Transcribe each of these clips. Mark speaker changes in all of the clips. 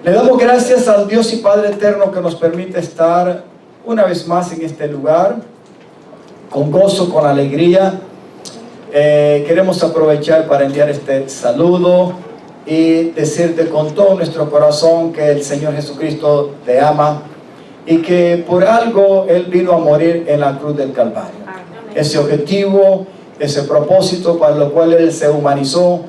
Speaker 1: Le damos gracias al Dios y Padre eterno que nos permite estar una vez más en este lugar, con gozo, con alegría. Queremos aprovechar para enviar este saludo y decirte con todo nuestro corazón que el Señor Jesucristo te ama y que por algo Él vino a morir en la cruz del Calvario. Ese objetivo, ese propósito para lo cual Él se humanizó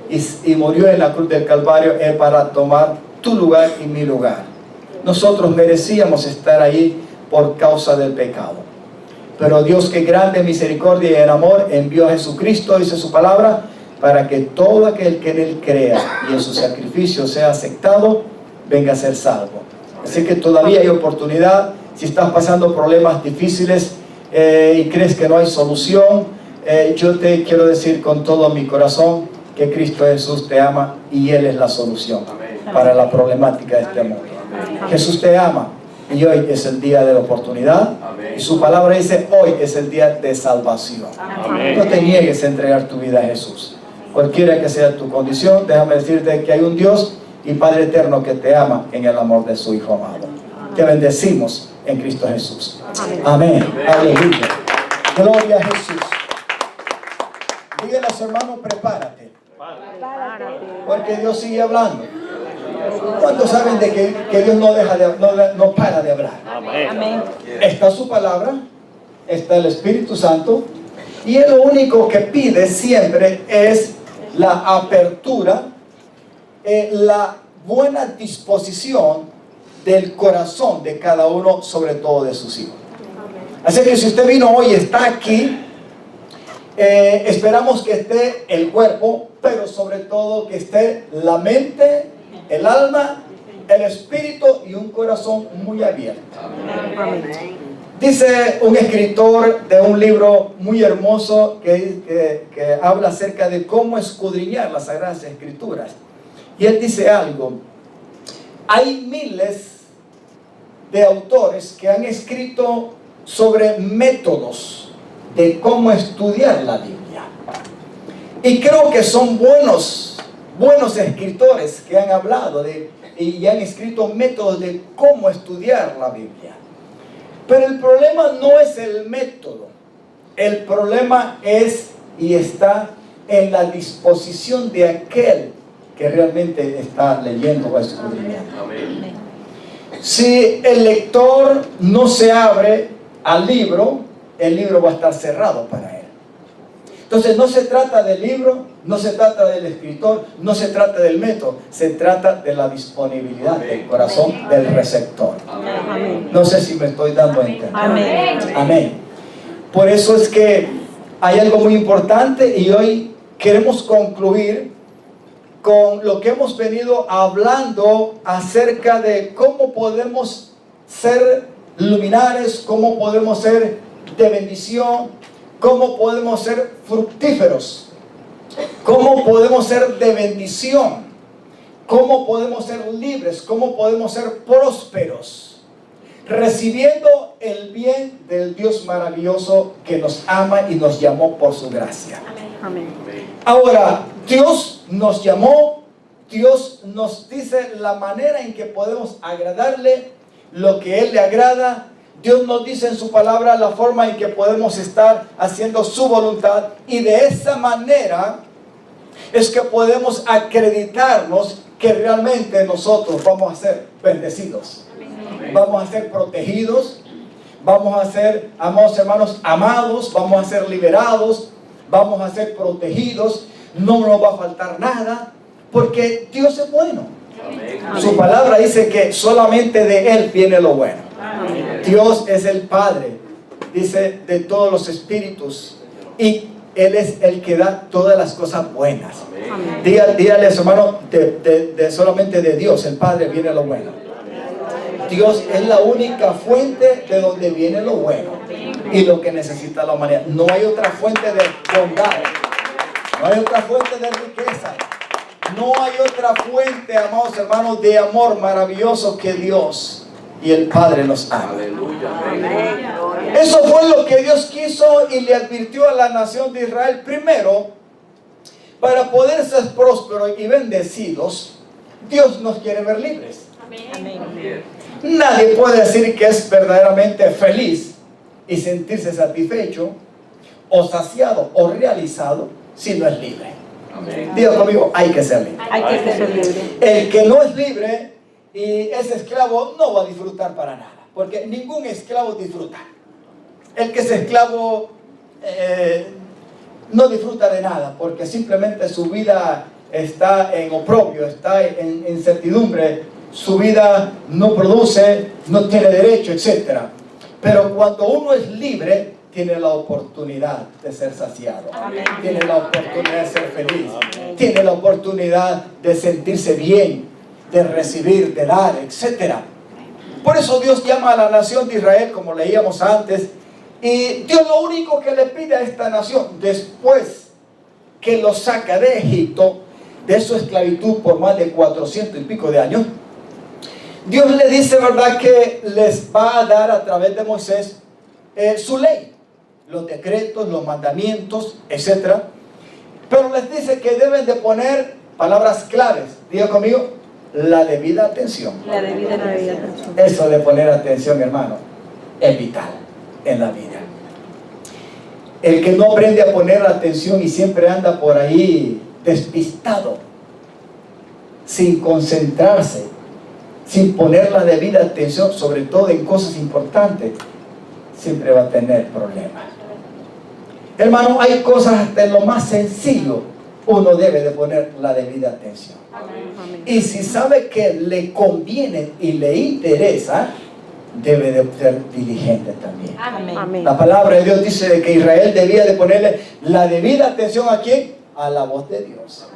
Speaker 1: y murió en la cruz del Calvario es para tomar tu lugar y mi lugar. Nosotros merecíamos estar ahí por causa del pecado, pero Dios, que grande misericordia y en amor, envió a Jesucristo, dice su palabra, para que todo aquel que en Él crea y en su sacrificio sea aceptado, venga a ser salvo. Así que todavía hay oportunidad. Si estás pasando problemas difíciles y crees que no hay solución, yo te quiero decir con todo mi corazón que Cristo Jesús te ama y Él es la solución para la problemática de este mundo. Jesús te ama y hoy es el día de la oportunidad. Y su palabra dice: hoy es el día de salvación. No te niegues a entregar tu vida a Jesús. Cualquiera que sea tu condición, déjame decirte que hay un Dios y Padre eterno que te ama en el amor de su Hijo amado. Te bendecimos en Cristo Jesús. Amén. Aleluya. Gloria a Jesús. Díganle a su hermano: prepárate, porque Dios sigue hablando. ¿Cuántos saben de que Dios no para de hablar? Amén. Está su palabra, está el Espíritu Santo, y Él lo único que pide siempre es la apertura, la buena disposición del corazón de cada uno, sobre todo de sus hijos. Así que si usted vino hoy y está aquí, esperamos que esté el cuerpo, pero sobre todo que esté la mente, el alma, el espíritu y un corazón muy abierto. Dice un escritor de un libro muy hermoso que habla acerca de cómo escudriñar las Sagradas Escrituras. Y él dice algo: hay miles de autores que han escrito sobre métodos de cómo estudiar la Biblia. Y creo que son buenos escritores que han hablado y han escrito métodos de cómo estudiar la Biblia. Pero el problema no es el método. El problema es y está en la disposición de aquel que realmente está leyendo o escudriñando. Si el lector no se abre al libro, el libro va a estar cerrado para él. Entonces no se trata del libro, no se trata del escritor, no se trata del método, se trata de la disponibilidad del corazón del receptor. No sé si me estoy dando a entender. Amén. Por eso es que hay algo muy importante y hoy queremos concluir con lo que hemos venido hablando acerca de cómo podemos ser luminares, cómo podemos ser de bendición, cómo podemos ser fructíferos, cómo podemos ser de bendición, cómo podemos ser libres, cómo podemos ser prósperos, recibiendo el bien del Dios maravilloso que nos ama y nos llamó por su gracia. Amén. Ahora, Dios nos llamó, Dios nos dice la manera en que podemos agradarle, lo que Él le agrada. Dios nos dice en su palabra la forma en que podemos estar haciendo su voluntad, y de esa manera es que podemos acreditarnos que realmente nosotros vamos a ser bendecidos. Vamos a ser protegidos, vamos a ser, amados hermanos, amados, vamos a ser liberados, vamos a ser protegidos, no nos va a faltar nada, porque Dios es bueno. Su palabra dice que solamente de Él viene lo bueno. Dios es el Padre, dice, de todos los espíritus, y Él es el que da todas las cosas buenas. Dígale a su hermano, solamente de Dios, el Padre, viene lo bueno. Dios es la única fuente de donde viene lo bueno y lo que necesita la humanidad. No hay otra fuente de bondad, no hay otra fuente de riqueza, no hay otra fuente, amados hermanos, de amor maravilloso que Dios y el Padre nos ama. Eso fue lo que Dios quiso y le advirtió a la nación de Israel. Primero, para poder ser prósperos y bendecidos, Dios nos quiere ver libres.
Speaker 2: Amén.
Speaker 1: Nadie puede decir que es verdaderamente feliz y sentirse satisfecho o saciado o realizado si no es libre. Diga conmigo, hay que ser libre.
Speaker 2: Hay que ser libre.
Speaker 1: El que no es libre y es esclavo no va a disfrutar para nada, porque ningún esclavo disfruta. El que es esclavo no disfruta de nada, porque simplemente su vida está en oprobio, está en incertidumbre, su vida no produce, no tiene derecho, etc. Pero cuando uno es libre, tiene la oportunidad de ser saciado.
Speaker 2: Amén.
Speaker 1: Tiene la oportunidad de ser feliz. Tiene la oportunidad de sentirse bien, de recibir, de dar, etc. Por eso Dios llama a la nación de Israel, como leíamos antes, y Dios lo único que le pide a esta nación, después que lo saca de Egipto, de su esclavitud por más de 400 y pico de años, Dios le dice, ¿verdad?, que les va a dar a través de Moisés su ley, los decretos, los mandamientos, etc. Pero les dice que deben de poner palabras claves. Diga conmigo, la debida atención.
Speaker 2: La debida atención.
Speaker 1: Eso de poner atención, hermano, es vital en la vida. El que no aprende a poner atención y siempre anda por ahí despistado, sin concentrarse, sin poner la debida atención, sobre todo en cosas importantes, siempre va a tener problemas. Hermano, hay cosas hasta en lo más sencillo, uno debe de poner la debida atención.
Speaker 2: Amén.
Speaker 1: Y si sabe que le conviene y le interesa, debe de ser diligente también.
Speaker 2: Amén.
Speaker 1: La palabra de Dios dice de que Israel debía de ponerle la debida atención ¿a quién? A la voz de Dios.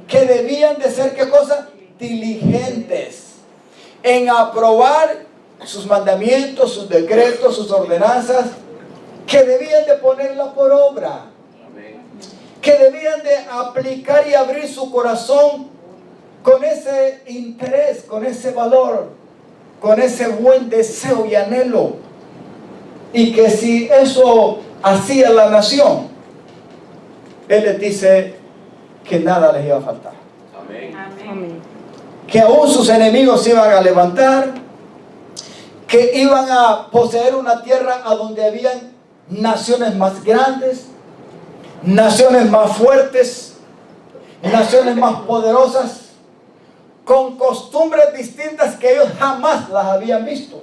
Speaker 1: Que debían de ser, ¿qué cosa? Diligentes en aprobar sus mandamientos, sus decretos, sus ordenanzas, que debían de ponerla por obra, que debían de aplicar y abrir su corazón con ese interés, con ese valor, con ese buen deseo y anhelo, y que si eso hacía la nación, Él les dice que nada les iba a faltar.
Speaker 2: Amén.
Speaker 1: Que aún sus enemigos se iban a levantar, que iban a poseer una tierra a donde habían naciones más grandes, naciones más fuertes, naciones más poderosas, con costumbres distintas que ellos jamás las habían visto.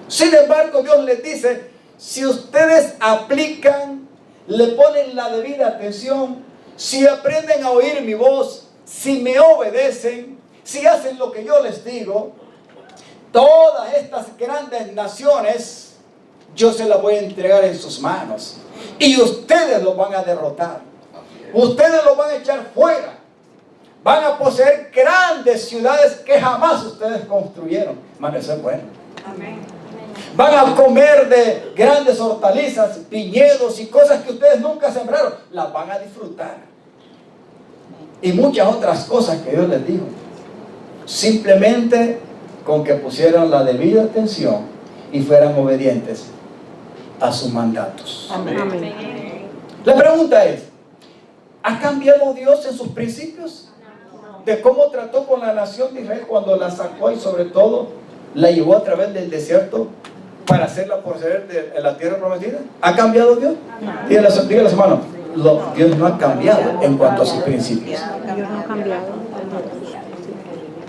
Speaker 1: Sin embargo, Dios les dice, si ustedes aplican, le ponen la debida atención, si aprenden a oír mi voz, si me obedecen, si hacen lo que yo les digo, todas estas grandes naciones yo se las voy a entregar en sus manos y ustedes los van a derrotar, ustedes los van a echar fuera, van a poseer grandes ciudades que jamás ustedes construyeron. Hermano, eso es bueno. Van a comer de grandes hortalizas, viñedos y cosas que ustedes nunca sembraron, las van a disfrutar. Y muchas otras cosas que Dios les dijo, simplemente con que pusieran la debida atención y fueran obedientes a sus mandatos.
Speaker 2: Amén.
Speaker 1: La pregunta es, ¿ha cambiado Dios en sus principios? De cómo trató con la nación de Israel cuando la sacó y sobre todo la llevó a través del desierto para hacerla poseer de la tierra prometida. ¿Ha cambiado Dios? Dígale a los hermanos, Dios no ha cambiado en cuanto a sus principios.
Speaker 2: Dios no ha cambiado.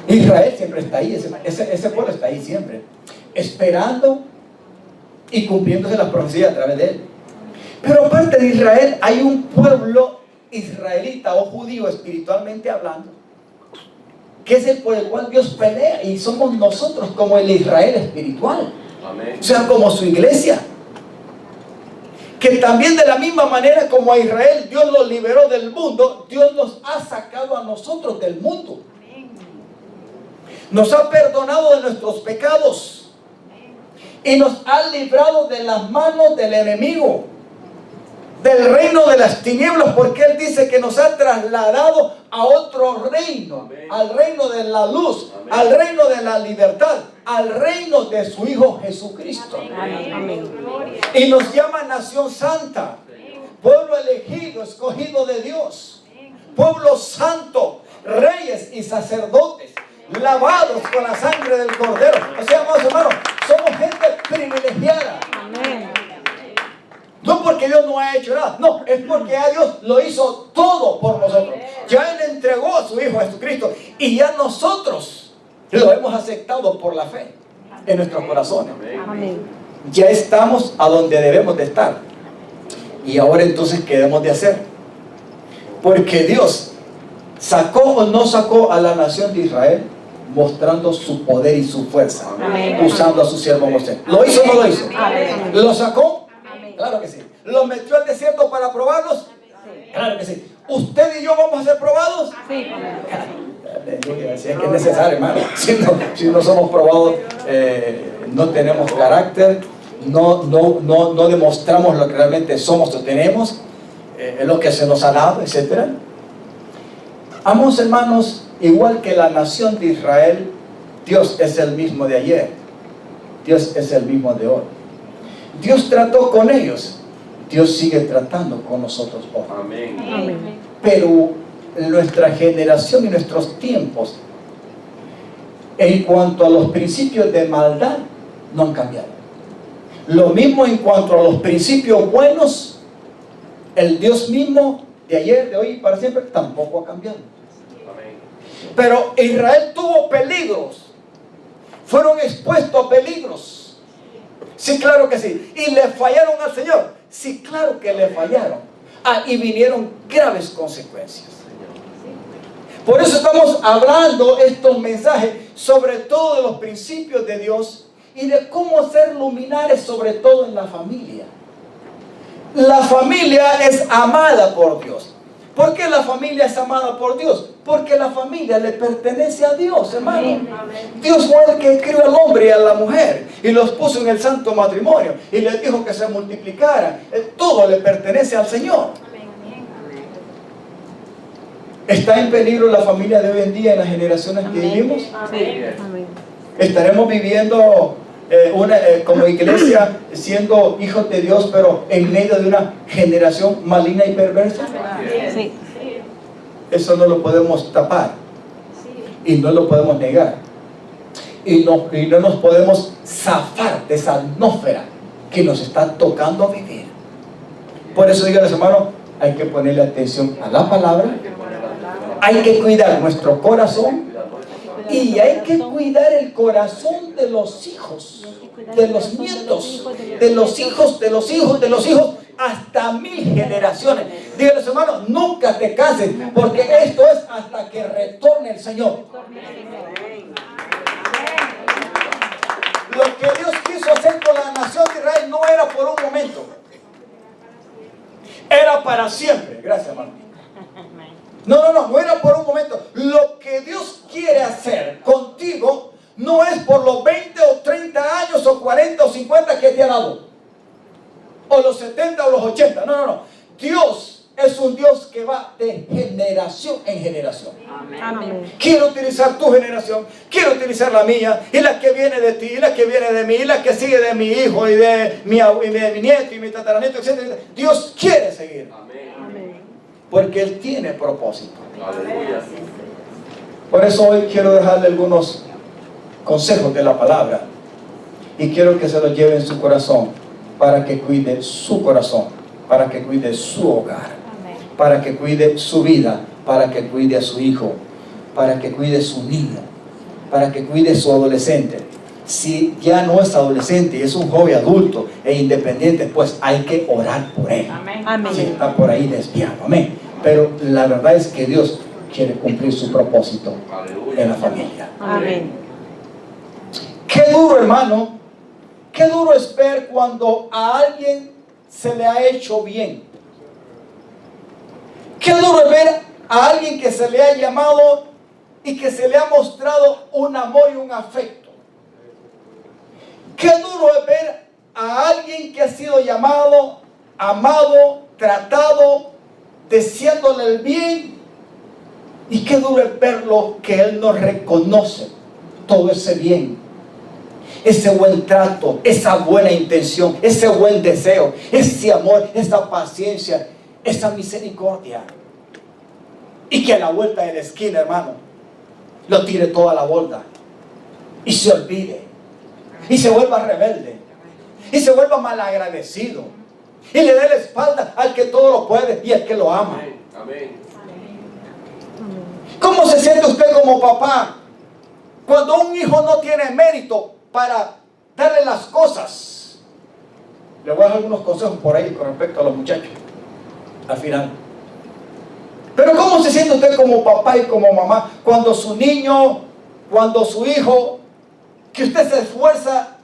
Speaker 1: Israel siempre está ahí, ese pueblo está ahí siempre, esperando y cumpliéndose las profecías a través de él. Pero aparte de Israel, hay un pueblo israelita o judío espiritualmente hablando, que es el por el cual Dios pelea, y somos nosotros como el Israel espiritual. O sea, como su iglesia, que también de la misma manera como a Israel Dios los liberó del mundo, Dios nos ha sacado a nosotros del mundo, nos ha perdonado de nuestros pecados y nos ha librado de las manos del enemigo, del reino de las tinieblas, porque Él dice que nos ha trasladado a otro reino, al reino de la luz, al reino de la libertad, al reino de su Hijo Jesucristo.
Speaker 2: Amén.
Speaker 1: Y nos llama nación santa, pueblo elegido, escogido de Dios, pueblo santo, reyes reyes y sacerdotes, lavados con la sangre del Cordero. O sea, amados hermanos, somos gente privilegiada.
Speaker 2: Amén.
Speaker 1: No porque Dios no ha hecho nada, no, es porque ya Dios lo hizo todo por nosotros. Ya Él entregó a su Hijo Jesucristo y ya nosotros lo hemos aceptado por la fe en nuestros corazones.
Speaker 2: Amén.
Speaker 1: Ya estamos a donde debemos de estar. Y ahora entonces, ¿qué debemos de hacer? Porque Dios sacó o no sacó a la nación de Israel mostrando su poder y su fuerza,
Speaker 2: Amén.
Speaker 1: usando a su siervo Moisés. ¿Lo hizo o no lo hizo?
Speaker 2: Amén.
Speaker 1: ¿Lo sacó? Claro que sí. ¿Lo metió al desierto para probarlos? Claro que sí. ¿Usted y yo vamos a ser probados?
Speaker 2: Sí.
Speaker 1: Aleluya. Si es que es necesario, hermano. Si no somos probados, no tenemos carácter, no demostramos lo que realmente somos o tenemos, lo que se nos ha dado, etc. Amados hermanos, igual que la nación de Israel, Dios es el mismo de ayer, Dios es el mismo de hoy. Dios trató con ellos, Dios sigue tratando con nosotros hoy.
Speaker 3: Amén.
Speaker 2: Amén.
Speaker 1: Pero nuestra generación y nuestros tiempos, en cuanto a los principios de maldad, no han cambiado. Lo mismo en cuanto a los principios buenos, el Dios mismo de ayer, de hoy y para siempre, tampoco ha cambiado. Pero Israel tuvo peligros, fueron expuestos a peligros. Sí, claro que sí. ¿Y le fallaron al Señor? Sí, claro que le fallaron. Y vinieron graves consecuencias. Por eso estamos hablando estos mensajes, sobre todo de los principios de Dios y de cómo ser luminares, sobre todo en la familia. La familia es amada por Dios. ¿Por qué la familia es amada por Dios? Porque la familia le pertenece a Dios, hermano. Dios fue el que crió al hombre y a la mujer y los puso en el santo matrimonio y les dijo que se multiplicaran. Todo le pertenece al Señor. ¿Está en peligro la familia de hoy en día en las generaciones que vivimos?
Speaker 2: Sí. Amén.
Speaker 1: ¿Estaremos viviendo como iglesia siendo hijos de Dios, pero en medio de una generación maligna y perversa?
Speaker 2: Sí.
Speaker 1: Eso no lo podemos tapar y no lo podemos negar y no nos podemos zafar de esa atmósfera que nos está tocando vivir. Por eso, díganles, hermano, hay que ponerle atención a la palabra, hay que cuidar nuestro corazón y hay que cuidar el corazón de los hijos, de los nietos, de los hijos, de los hijos, de los hijos, hasta 1000 generaciones. Díganles, hermano, nunca te cases, porque esto es hasta que retorne el Señor. Lo que Dios quiso hacer con la nación de Israel no era por un momento, era para siempre. Gracias, hermano. No era por un momento. Lo que Dios quiere hacer contigo no es por los 20 o 30 años o 40 o 50 que te ha dado, o los 70 o los 80. No. Dios es un Dios que va de generación en generación.
Speaker 2: Amén.
Speaker 1: Quiero utilizar tu generación, quiero utilizar la mía, y la que viene de ti, y la que viene de mí, y la que sigue de mi hijo, y de mi nieto, y mi tataranieto, etc. Dios quiere seguir.
Speaker 2: Amén.
Speaker 1: Porque Él tiene propósito.
Speaker 3: Aleluya.
Speaker 1: Por eso hoy quiero dejarle algunos consejos de la palabra. Y quiero que se los lleve en su corazón, para que cuide su corazón, para que cuide su hogar, para que cuide su vida, para que cuide a su hijo, para que cuide su niño, para que cuide su adolescente. Si ya no es adolescente y es un joven adulto e independiente, pues hay que orar por él.
Speaker 2: Amén.
Speaker 1: Si está por ahí desviado, amén. Pero la verdad es que Dios quiere cumplir su propósito en la familia.
Speaker 2: Amén.
Speaker 1: Qué duro, hermano, qué duro es ver cuando a alguien se le ha hecho bien. Qué duro es ver a alguien que se le ha llamado y que se le ha mostrado un amor y un afecto. Qué duro es ver a alguien que ha sido llamado, amado, tratado, deseándole el bien. Y qué duro es verlo que él no reconoce todo ese bien, ese buen trato, esa buena intención, ese buen deseo, ese amor, esa paciencia, esa misericordia. Y que a la vuelta de la esquina, hermano, lo tire toda la bolda y se olvide y se vuelva rebelde y se vuelva malagradecido y le dé la espalda al que todo lo puede y al que lo ama.
Speaker 3: Amén.
Speaker 1: ¿Cómo se siente usted como papá cuando un hijo no tiene mérito para darle las cosas? Le voy a dar algunos consejos por ahí con respecto a los muchachos al final. Pero ¿cómo se siente usted como papá y como mamá cuando su niño, cuando su hijo, que usted se esfuerza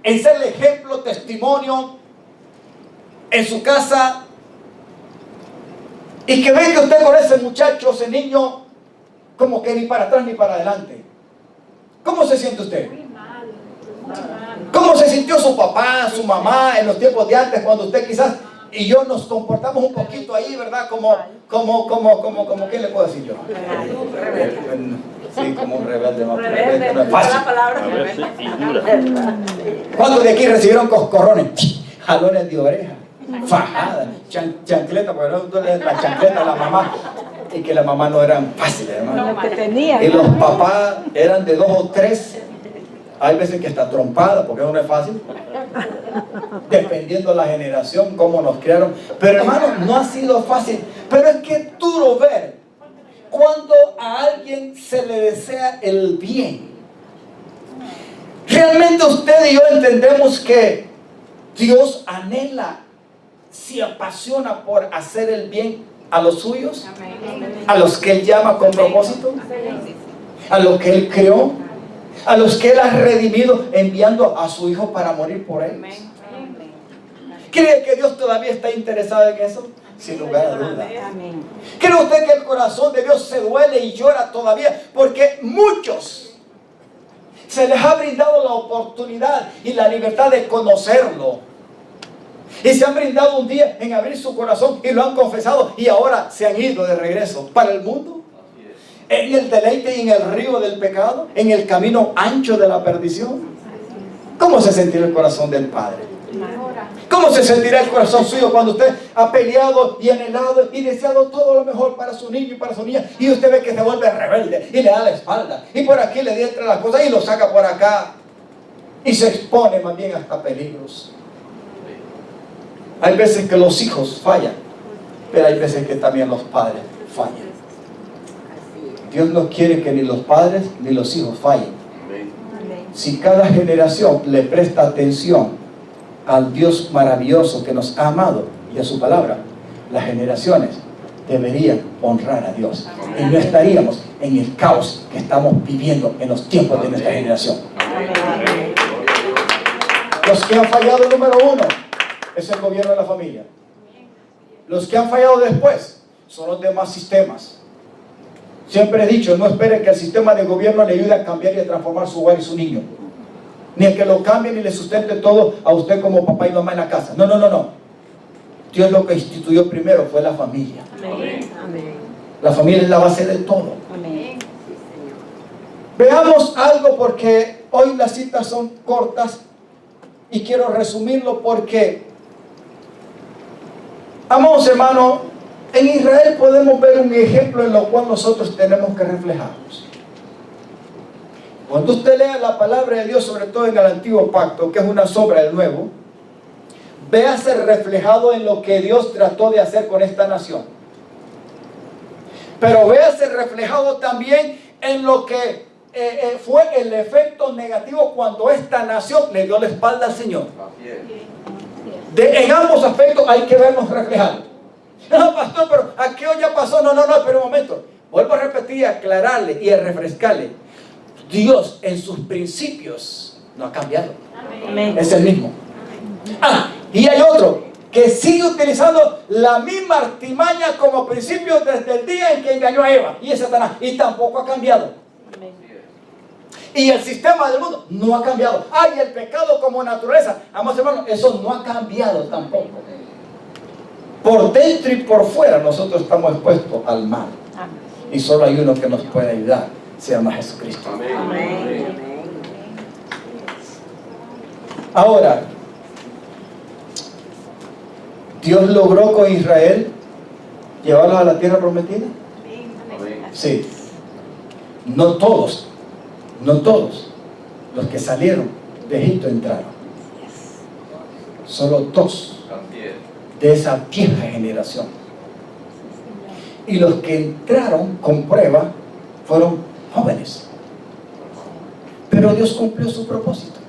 Speaker 1: en ser el ejemplo, testimonio en su casa, y que ve que usted con ese muchacho, ese niño, como que ni para atrás ni para adelante? ¿Cómo se siente usted?
Speaker 4: Muy mal, muy mal.
Speaker 1: ¿Cómo se sintió su papá, su mamá en los tiempos de antes, cuando usted quizás y yo nos comportamos un poquito ahí, ¿verdad? Como ¿qué le puedo decir yo? Sí, como un rebelde, no, rebelde no es fácil.
Speaker 4: La palabra
Speaker 1: ¿Cuántos de aquí recibieron coscorrones? Jalones de oreja, fajadas, chancleta, porque no duele la chancleta a la mamá, y que la mamá no eran fáciles, hermano.
Speaker 2: Lo que tenía.
Speaker 1: Y los papás eran de 2 o 3. Hay veces que está trompada, porque eso no es fácil. Dependiendo de la generación, cómo nos criaron. Pero hermano, no ha sido fácil. Pero es que duro ver cuando a alguien se le desea el bien. Realmente usted y yo entendemos que Dios anhela, se apasiona por hacer el bien a los suyos, a los que Él llama con propósito, a los que Él creó, a los que Él ha redimido enviando a su Hijo para morir por ellos. ¿Cree que Dios todavía está interesado en eso? Sin lugar a duda.
Speaker 2: Amén.
Speaker 1: ¿Cree usted que el corazón de Dios se duele y llora todavía? Porque muchos se les ha brindado la oportunidad y la libertad de conocerlo. Y se han brindado un día en abrir su corazón y lo han confesado y ahora se han ido de regreso para el mundo. En el deleite y en el río del pecado, en el camino ancho de la perdición. ¿Cómo se sentirá el corazón del Padre? ¿Cómo se sentirá el corazón suyo cuando usted ha peleado y anhelado y deseado todo lo mejor para su niño y para su niña, y usted ve que se vuelve rebelde y le da la espalda y por aquí le entra las cosas y lo saca por acá y se expone más bien hasta peligros? Hay veces que los hijos fallan, pero hay veces que también los padres fallan. Dios no quiere que ni los padres ni los hijos fallen. Si cada generación le presta atención al Dios maravilloso que nos ha amado y a su palabra, las generaciones deberían honrar a Dios y no estaríamos en el caos que estamos viviendo en los tiempos de nuestra generación. Los que han fallado, número 1, es el gobierno de la familia. Los que han fallado después son los demás sistemas. Siempre he dicho, no espere que el sistema de gobierno le ayude a cambiar y a transformar su hogar y su niño. Ni a que lo cambie ni le sustente todo a usted como papá y mamá en la casa. No, no, no, no. Dios lo que instituyó primero fue la familia.
Speaker 2: Amén. Amén.
Speaker 1: La familia es la base de todo.
Speaker 2: Amén.
Speaker 1: Veamos algo porque hoy las citas son cortas y quiero resumirlo porque, amados hermanos, en Israel podemos ver un ejemplo en lo cual nosotros tenemos que reflejarnos. Cuando usted lea la palabra de Dios, sobre todo en el Antiguo Pacto, que es una sombra del Nuevo, véase reflejado en lo que Dios trató de hacer con esta nación. Pero véase reflejado también en lo que fue el efecto negativo cuando esta nación le dio la espalda al Señor. En ambos aspectos hay que vernos reflejados. No, pastor, pero aquello ya pasó. No, pero un momento. Vuelvo a repetir y aclararle y a refrescarle. Dios en sus principios no ha cambiado.
Speaker 2: Amén.
Speaker 1: Es el mismo. Y hay otro que sigue utilizando la misma artimaña como principio desde el día en que engañó a Eva, y es Satanás, y tampoco ha cambiado.
Speaker 2: Amén.
Speaker 1: Y el sistema del mundo no ha cambiado. Y el pecado como naturaleza, amados hermanos, eso no ha cambiado tampoco. Por dentro y por fuera nosotros estamos expuestos al mal. Y solo hay uno que nos puede ayudar, se llama Jesucristo.
Speaker 2: Amén.
Speaker 1: Ahora, ¿Dios logró con Israel llevarlos a la tierra prometida? Sí. No todos los que salieron de Egipto entraron. Solo 2 de esa vieja generación. Y los que entraron con prueba fueron jóvenes. Pero Dios cumplió su propósito.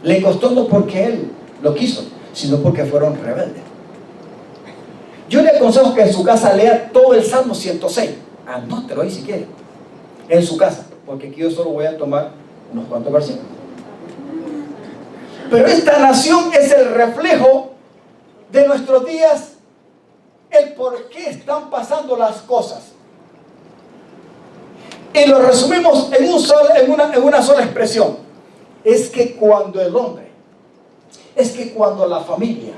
Speaker 1: Le costó no porque Él lo quiso, sino porque fueron rebeldes. Yo le aconsejo que en su casa lea todo el Salmo 106. Anótelo ahí si quiere. En su casa. Porque aquí yo solo voy a tomar unos cuantos versículos. Pero esta nación es el reflejo de nuestros días, el por qué están pasando las cosas. Y lo resumimos en una sola expresión. Es que cuando el hombre, es que cuando la familia,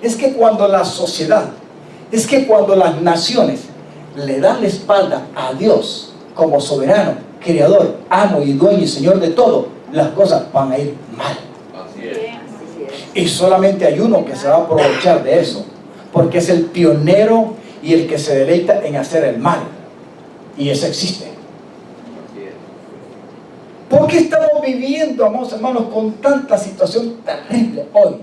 Speaker 1: es que cuando la sociedad, es que cuando las naciones le dan la espalda a Dios como soberano, creador, amo y dueño y señor de todo, las cosas van a ir mal. Y solamente hay uno que se va a aprovechar de eso, porque es el pionero y el que se deleita en hacer el mal. Y eso existe. ¿Por qué estamos viviendo, amados hermanos, con tanta situación terrible hoy?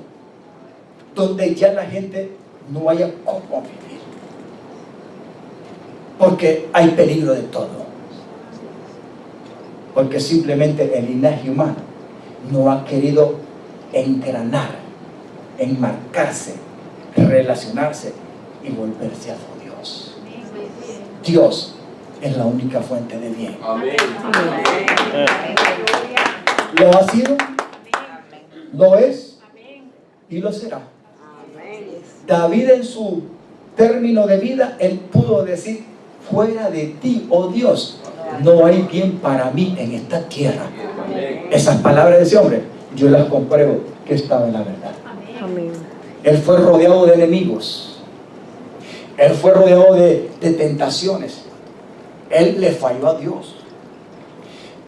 Speaker 1: Donde ya la gente no haya cómo vivir. Porque hay peligro de todo. Porque simplemente el linaje humano no ha querido engranar, enmarcarse, relacionarse y volverse a Dios. Dios es la única fuente de bien.
Speaker 3: Amén.
Speaker 1: Lo ha sido, lo es y lo será. David en su término de vida, él pudo decir: fuera de ti, oh Dios, no hay bien para mí en esta tierra. Esas palabras de ese hombre, yo las compruebo que estaba en la verdad. Él fue rodeado de enemigos. Él fue rodeado de tentaciones. Él le falló a Dios.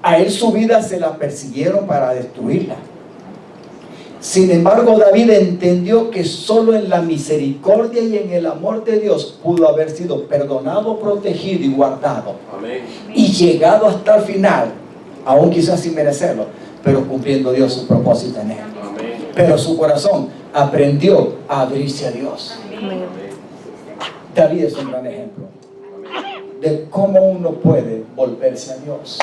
Speaker 1: A él su vida se la persiguieron para destruirla. Sin embargo, David entendió que solo en la misericordia y en el amor de Dios pudo haber sido perdonado, protegido y guardado.
Speaker 3: Amén.
Speaker 1: Y llegado hasta el final, aún quizás sin merecerlo, pero cumpliendo Dios su propósito en él.
Speaker 3: Amén.
Speaker 1: Pero su corazón aprendió a abrirse a Dios. David es un gran ejemplo de cómo uno puede volverse a Dios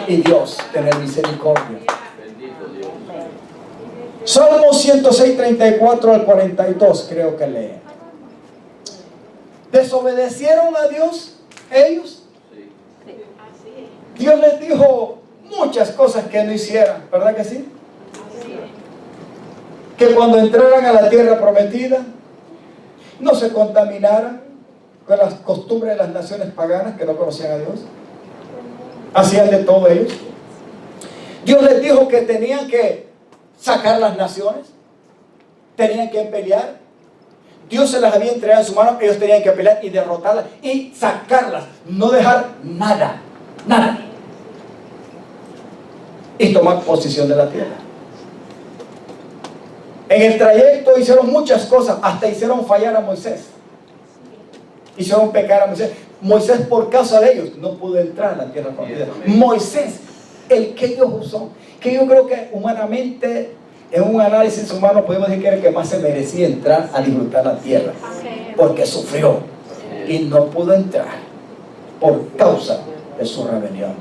Speaker 1: y Dios tener misericordia.
Speaker 3: Bendito Dios.
Speaker 1: Salmo 106, 34 al 42 creo que lee. ¿Desobedecieron a Dios ellos?
Speaker 3: Sí.
Speaker 1: Dios les dijo muchas cosas que no hicieran, ¿verdad que sí? Que cuando entraran a la tierra prometida no se contaminaran con las costumbres de las naciones paganas que no conocían a Dios. Hacían de todo ellos. Dios les dijo que tenían que sacar las naciones, tenían que pelear. Dios se las había entregado en su mano, ellos tenían que pelear y derrotarlas y sacarlas, no dejar nada, nada, y tomar posesión de la tierra. En el trayecto hicieron muchas cosas, hasta hicieron fallar a Moisés, hicieron pecar a Moisés. Moisés, por causa de ellos, no pudo entrar a la tierra prometida. Moisés, el que Dios usó, que yo creo que humanamente, en un análisis humano, podemos decir que era el que más se merecía entrar a disfrutar la tierra, porque sufrió y no pudo entrar por causa de su rebelión.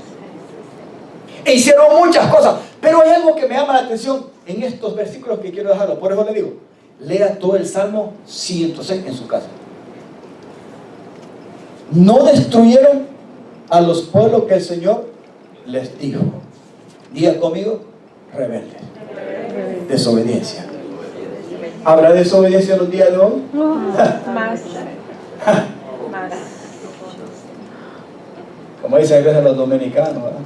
Speaker 1: E hicieron muchas cosas, pero hay algo que me llama la atención en estos versículos que quiero dejarlo. Por eso le digo, lea todo el Salmo 106 en su casa. No destruyeron a los pueblos que el Señor les dijo. Diga conmigo: rebeldes. Desobediencia. ¿Habrá desobediencia en los días de hoy?
Speaker 2: Más.
Speaker 1: Como dicen a veces los dominicanos, ¿verdad?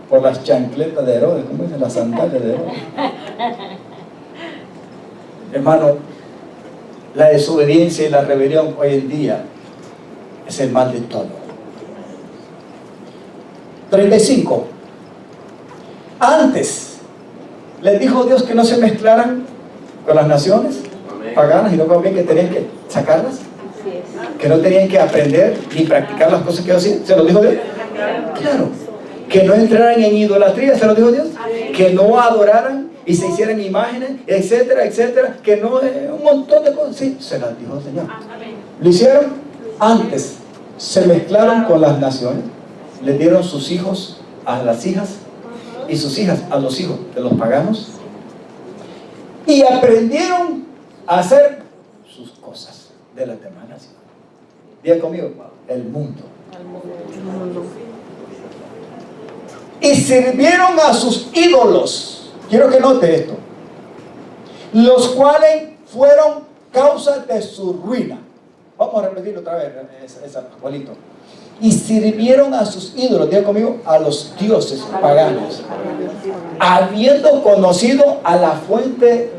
Speaker 1: Por las chancletas de Herodes, ¿cómo dicen? Las sandalias de Herodes. Hermano, la desobediencia y la rebelión hoy en día es el mal de todo. 35. Antes les dijo Dios que no se mezclaran con las naciones paganas, y no bien que tenían que sacarlas. Que no tenían que aprender ni practicar las cosas que Dios hacía. ¿Se lo dijo Dios? Claro. Que no entraran en idolatría. ¿Se lo dijo Dios? Que no adoraran y se hicieran imágenes, etcétera, etcétera. Que no, un montón de cosas. Sí, se las dijo el Señor. Lo hicieron antes. Se mezclaron con las naciones. Les dieron sus hijos a las hijas y sus hijas a los hijos de los paganos. Y aprendieron a hacer sus cosas de las demás naciones. Diga conmigo, el mundo. Y sirvieron a sus ídolos. Quiero que note esto. Los cuales fueron causa de su ruina. Vamos a repetirlo otra vez, Juanito. Y sirvieron a sus ídolos, diga conmigo, a los dioses paganos, habiendo conocido a la fuente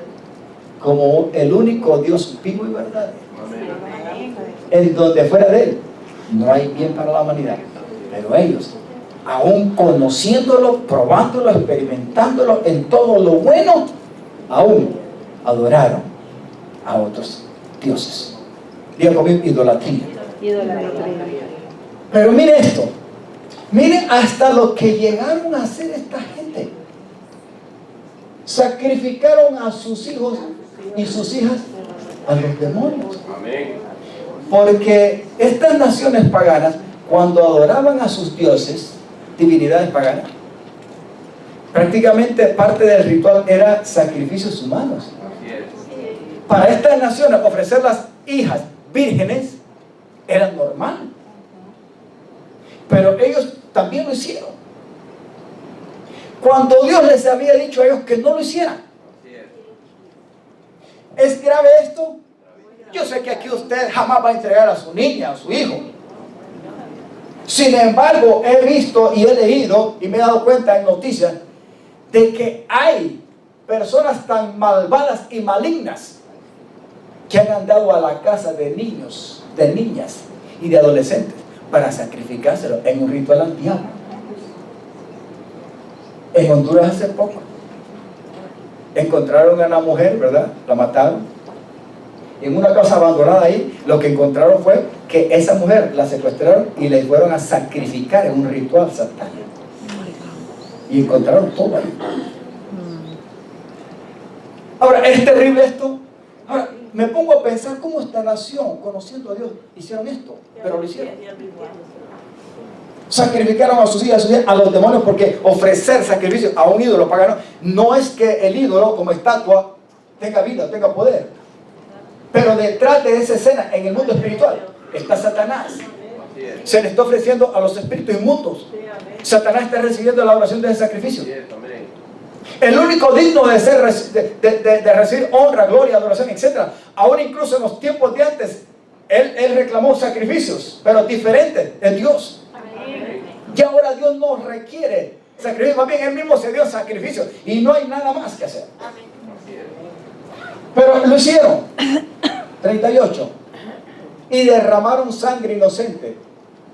Speaker 1: como el único Dios vivo y verdadero, en donde fuera de él no hay bien para la humanidad. Pero ellos, aún conociéndolo, probándolo, experimentándolo en todo lo bueno, aún adoraron a otros dioses. Diga conmigo, idolatría. Pero mire esto, mire hasta lo que llegaron a hacer esta gente. Sacrificaron a sus hijos y sus hijas a los demonios. Porque estas naciones paganas, cuando adoraban a sus dioses, divinidades paganas, prácticamente parte del ritual era sacrificios humanos. Para estas naciones ofrecer las hijas vírgenes era normal. Pero ellos también lo hicieron. Cuando Dios les había dicho a ellos que no lo hicieran. ¿Es grave esto? Yo sé que aquí usted jamás va a entregar a su niña, a su hijo. Sin embargo, he visto y he leído y me he dado cuenta en noticias de que hay personas tan malvadas y malignas que han andado a la casa de niños, de niñas y de adolescentes para sacrificárselo en un ritual al diablo. En Honduras hace poco encontraron a una mujer, ¿verdad? La mataron. En una casa abandonada ahí, lo que encontraron fue que esa mujer la secuestraron y le fueron a sacrificar en un ritual satánico. Y encontraron todo ahí. Ahora, ¿es terrible esto? Ahora, me pongo a pensar cómo esta nación, conociendo a Dios, hicieron esto, pero lo hicieron. Sacrificaron a sus hijas, a los demonios, porque ofrecer sacrificios a un ídolo pagano no es que el ídolo como estatua tenga vida, tenga poder. Pero detrás de esa escena, en el mundo espiritual, está Satanás. Se le está ofreciendo a los espíritus inmundos. Satanás está recibiendo la oración de ese sacrificio. El único digno de recibir honra, gloria, adoración, etc. Ahora incluso en los tiempos de antes, él reclamó sacrificios, pero diferentes, es Dios. Y ahora Dios no requiere sacrificio, más bien Él mismo se dio sacrificio y no hay nada más que hacer. Pero lo hicieron. 38. Y derramaron sangre inocente,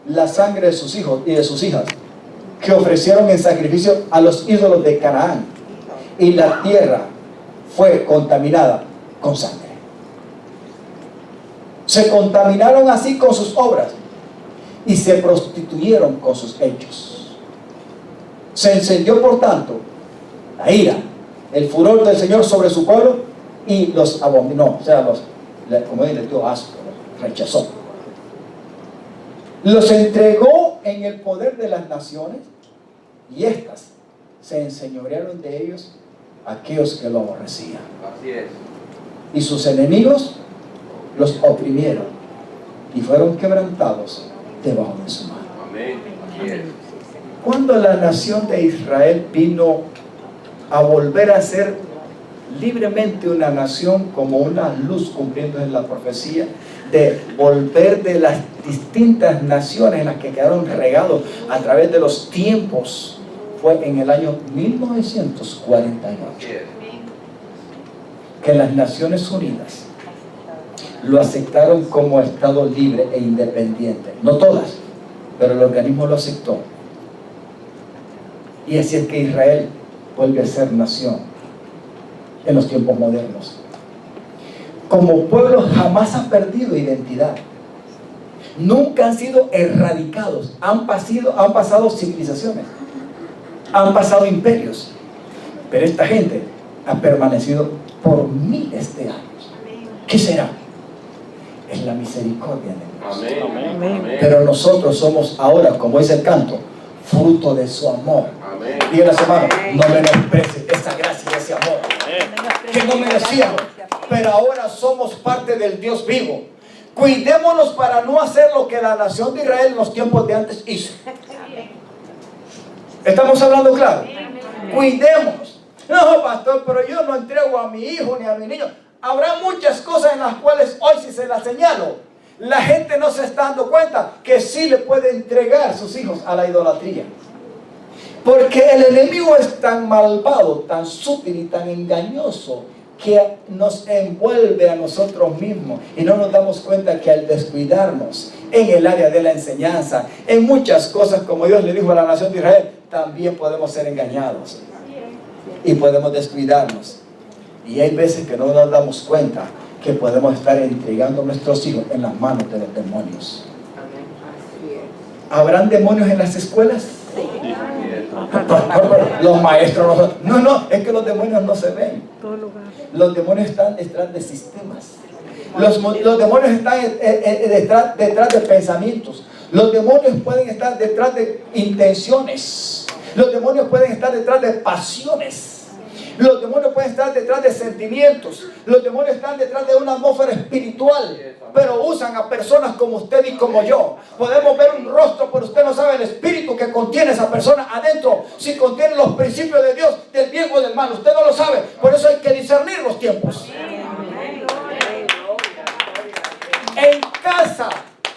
Speaker 1: la sangre de sus hijos y de sus hijas, que ofrecieron en sacrificio a los ídolos de Canaán. Y la tierra fue contaminada con sangre. Se contaminaron así con sus obras y se prostituyeron con sus hechos. Se encendió por tanto la ira, el furor del Señor sobre su pueblo y los abominó, o sea, como él les dio asco, los rechazó. Los entregó en el poder de las naciones y éstas se enseñorearon de ellos aquellos que lo aborrecían.
Speaker 3: Así es.
Speaker 1: Y sus enemigos los oprimieron y fueron quebrantados debajo de su mano.
Speaker 3: Amén. Así es.
Speaker 1: Cuando la nación de Israel vino a volver a ser libremente una nación como una luz, cumpliendo en la profecía de volver de las distintas naciones en las que quedaron regados a través de los tiempos, fue en el año 1948 que las Naciones Unidas lo aceptaron como Estado libre e independiente. No todas, pero el organismo lo aceptó. Y así es que Israel vuelve a ser nación en los tiempos modernos. Como pueblo jamás ha perdido identidad. nunca han sido erradicados. Han pasado civilizaciones, han pasado imperios, pero esta gente ha permanecido por miles de años. ¿Qué será? Es la misericordia de Dios.
Speaker 3: Amén.
Speaker 2: Amén.
Speaker 1: Pero nosotros somos ahora, como dice el canto, fruto de su amor.
Speaker 3: Amén.
Speaker 1: Dígale a su hermano, no menosprecies esa gracia y ese amor que no merecíamos, pero ahora somos parte del Dios vivo. Cuidémonos para no hacer lo que la nación de Israel en los tiempos de antes hizo. ¿Estamos hablando claro? Cuidémonos. No, pastor, pero yo no entrego a mi hijo ni a mi niño. Habrá muchas cosas en las cuales hoy, si se las señalo, la gente no se está dando cuenta que sí le puede entregar sus hijos a la idolatría. Porque el enemigo es tan malvado, tan sutil y tan engañoso que nos envuelve a nosotros mismos y no nos damos cuenta que al descuidarnos en el área de la enseñanza, en muchas cosas, como Dios le dijo a la nación de Israel, también podemos ser engañados y podemos descuidarnos. Y hay veces que no nos damos cuenta que podemos estar entregando a nuestros hijos en las manos de los demonios. ¿Habrán demonios en las escuelas? Los maestros no, es que los demonios no se ven. Los demonios están detrás de sistemas. Los demonios están detrás de pensamientos. Los demonios pueden estar detrás de intenciones. Los demonios pueden estar detrás de pasiones. Los demonios pueden estar detrás de sentimientos. Los demonios están detrás de una atmósfera espiritual. Pero usan a personas como usted y como yo. Podemos ver un rostro, pero usted no sabe el espíritu que contiene esa persona adentro. Si contiene los principios de Dios, del bien o del mal. Usted no lo sabe. Por eso hay que discernir los tiempos. En casa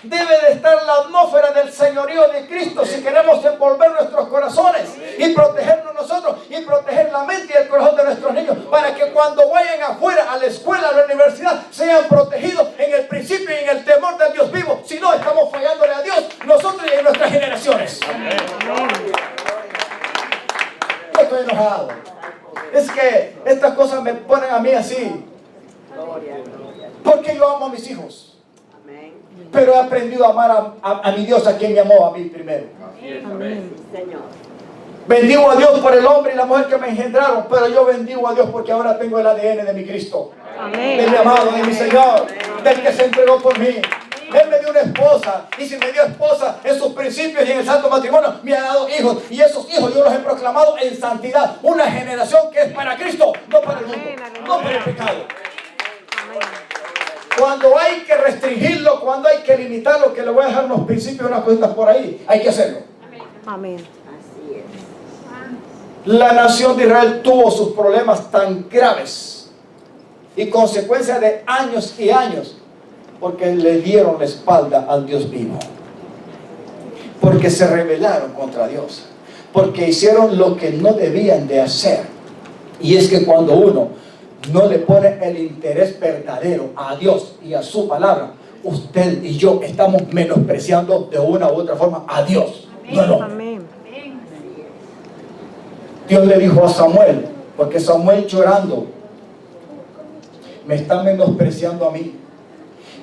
Speaker 1: debe de estar la atmósfera del señorío de Cristo si queremos envolver nuestros corazones y protegernos nosotros y proteger la mente y el corazón de nuestros niños para que cuando vayan afuera a la escuela, a la universidad, sean protegidos en el principio y en el temor del Dios vivo. Si no, estamos fallándole a Dios, nosotros y en nuestras generaciones. Yo estoy enojado. Es que estas cosas me ponen a mí así. Porque yo amo a mis hijos. Pero he aprendido a amar a mi Dios, a quien me amó a mí primero.
Speaker 2: Amén.
Speaker 1: Bendigo a Dios por el hombre y la mujer que me engendraron, pero yo bendigo a Dios porque ahora tengo el ADN de mi Cristo.
Speaker 2: Amén.
Speaker 1: De mi amado, de mi Señor, del que se entregó por mí. Él me dio una esposa, y si me dio esposa en sus principios y en el santo matrimonio, me ha dado hijos, y esos hijos yo los he proclamado en santidad. Una generación que es para Cristo, no para el mundo, no para el pecado. Cuando hay que restringirlo, cuando hay que limitarlo, que le voy a dejar unos principios, unas cositas por ahí, hay que hacerlo.
Speaker 2: Amén.
Speaker 5: Así es.
Speaker 1: La nación de Israel tuvo sus problemas tan graves y consecuencia de años y años porque le dieron la espalda al Dios vivo, porque se rebelaron contra Dios, porque hicieron lo que no debían de hacer. Y es que cuando uno no le pone el interés verdadero a Dios y a su palabra, usted y yo estamos menospreciando de una u otra forma a Dios. No.
Speaker 2: Amén.
Speaker 1: Dios le dijo a Samuel, porque Samuel llorando, me están menospreciando a mí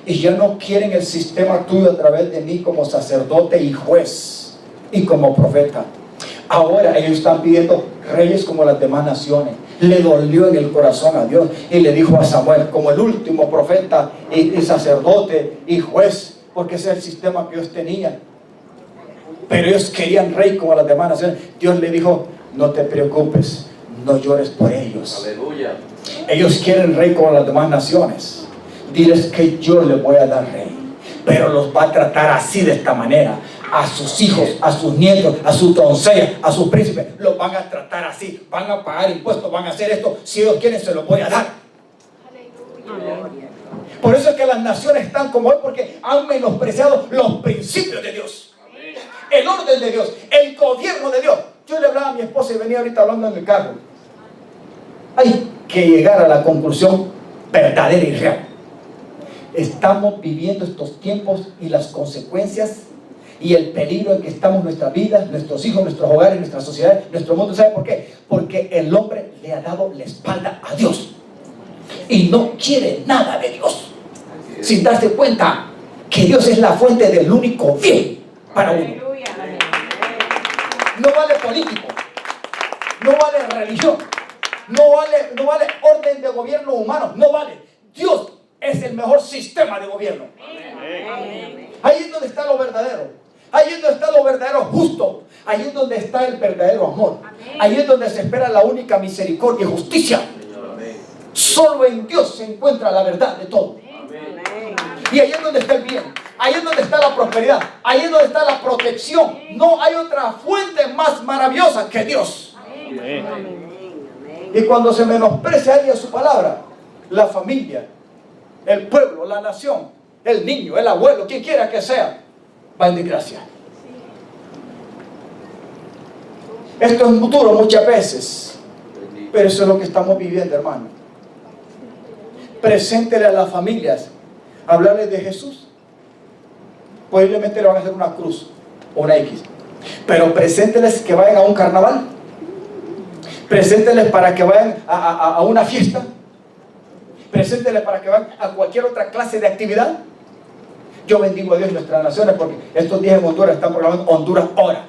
Speaker 1: y ya no quieren el sistema tuyo a través de mí como sacerdote y juez y como profeta. Ahora ellos están pidiendo reyes como las demás naciones. Le dolió en el corazón a Dios y le dijo a Samuel, como el último profeta y sacerdote y juez, porque ese es el sistema que ellos tenían. Pero ellos querían rey como las demás naciones. Dios le dijo, no te preocupes, no llores por ellos.
Speaker 3: Aleluya.
Speaker 1: Ellos quieren rey como las demás naciones. Diles que yo les voy a dar rey, pero los va a tratar así, de esta manera. A sus hijos, a sus nietos, a sus doncellas, a sus príncipes, los van a tratar así. Van a pagar impuestos, van a hacer esto. Si ellos quieren, se los voy a dar. Por eso es que las naciones están como hoy, porque han menospreciado los principios de Dios, el orden de Dios, el gobierno de Dios. Yo le hablaba a mi esposa y venía ahorita hablando en el carro. Hay que llegar a la conclusión verdadera y real. Estamos viviendo estos tiempos y las consecuencias y el peligro en que estamos nuestras vidas, nuestros hijos, nuestros hogares, nuestra sociedad, nuestro mundo. ¿Sabe por qué? Porque el hombre le ha dado la espalda a Dios y no quiere nada de Dios, sin darse cuenta que Dios es la fuente del único bien para uno.
Speaker 5: Aleluya.
Speaker 1: No vale político, no vale religión, no vale orden de gobierno humano, no vale. Dios es el mejor sistema de gobierno. Ahí es donde está lo verdadero. Ahí es donde está lo verdadero justo. Ahí es donde está el verdadero amor. Ahí es donde se espera la única misericordia y justicia. Solo en Dios se encuentra la verdad de todo. Y ahí es donde está el bien. Ahí es donde está la prosperidad. Ahí es donde está la protección. No hay otra fuente más maravillosa que Dios. Y cuando se menosprecia a alguien su palabra, la familia, el pueblo, la nación, el niño, el abuelo, quien quiera que sea, va en desgracia. Esto es muy duro muchas veces, pero eso es lo que estamos viviendo, hermano. Preséntele a las familias, hablarles de Jesús. Posiblemente le van a hacer una cruz o una X, pero presénteles que vayan a un carnaval, presénteles para que vayan a una fiesta, presénteles para que vayan a cualquier otra clase de actividad. Yo bendigo a Dios en nuestras naciones, porque estos días en Honduras están programando Honduras Hora,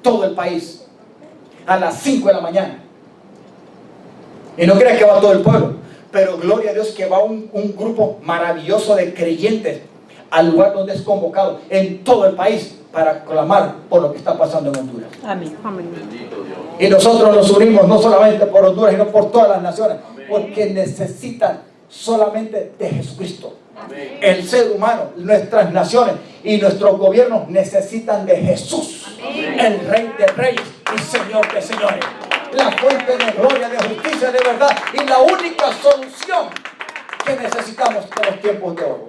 Speaker 1: todo el país, a las 5 de la mañana. Y no crean que va todo el pueblo, pero gloria a Dios que va un grupo maravilloso de creyentes al lugar donde es convocado en todo el país para clamar por lo que está pasando en Honduras.
Speaker 2: Amén. Amén.
Speaker 1: Y nosotros nos unimos no solamente por Honduras, sino por todas las naciones, porque necesitan solamente de Jesucristo. El ser humano, nuestras naciones y nuestros gobiernos necesitan de Jesús, el Rey de Reyes y Señor de Señores, la fuente de gloria, de justicia, de verdad, y la única solución que necesitamos en los tiempos de hoy.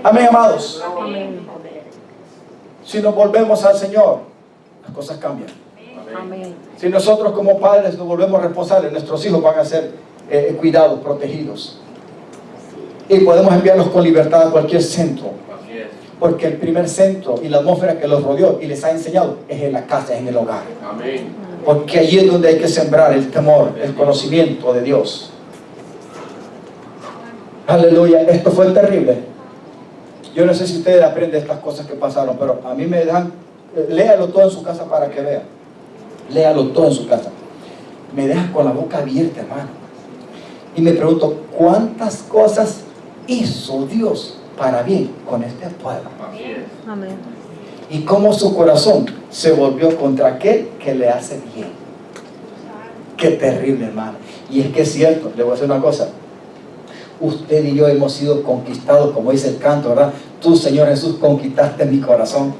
Speaker 1: Amén, amados.
Speaker 2: Amén.
Speaker 1: Si nos volvemos al Señor, las cosas cambian.
Speaker 2: Amén.
Speaker 1: Si nosotros como padres nos volvemos responsables, nuestros hijos van a ser cuidados, protegidos. Y podemos enviarlos con libertad a cualquier centro. Porque el primer centro y la atmósfera que los rodeó y les ha enseñado es en la casa, es en el hogar. Porque allí es donde hay que sembrar el temor, el conocimiento de Dios. Aleluya, esto fue terrible. Yo no sé si ustedes aprenden estas cosas que pasaron, pero a mí me dejan, léalo todo en su casa para que vean. Léalo todo en su casa. Me deja con la boca abierta, hermano. Y me pregunto, ¿cuántas cosas hizo Dios para bien con este pueblo?
Speaker 2: Amén.
Speaker 1: Y cómo su corazón se volvió contra aquel que le hace bien. Qué terrible, hermano. Y es que es cierto, le voy a decir una cosa. Usted y yo hemos sido conquistados, como dice el canto, ¿verdad? Tú, Señor Jesús, conquistaste mi corazón.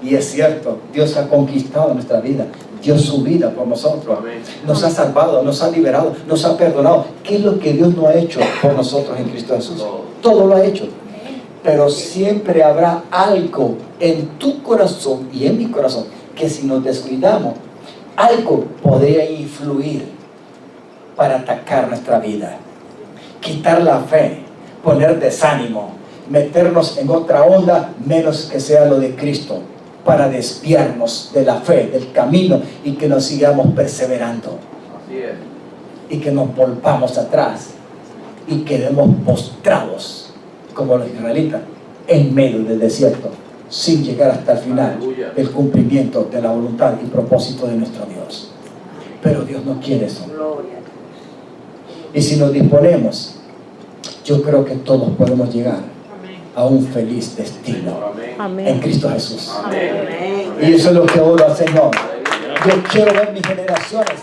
Speaker 1: Y es cierto, Dios ha conquistado nuestra vida. Dio su vida por nosotros. Nos ha salvado, nos ha liberado, nos ha perdonado. ¿Qué es lo que Dios no ha hecho por nosotros en Cristo Jesús? Todo lo ha hecho. Pero siempre habrá algo en tu corazón y en mi corazón que si nos descuidamos, algo podría influir para atacar nuestra vida. Quitar la fe, poner desánimo, meternos en otra onda menos que sea lo de Cristo, para desviarnos de la fe, del camino, y que nos sigamos perseverando. Así es. Y que nos volvamos atrás y quedemos postrados como los israelitas en medio del desierto, sin llegar hasta el final del cumplimiento de la voluntad y propósito de nuestro Dios. Pero Dios no quiere eso. Y si nos disponemos, yo creo que todos podemos llegar a un feliz destino.
Speaker 2: Amén.
Speaker 1: En Cristo Jesús.
Speaker 5: Amén.
Speaker 1: Y eso es lo que oro al Señor. Yo quiero ver mis generaciones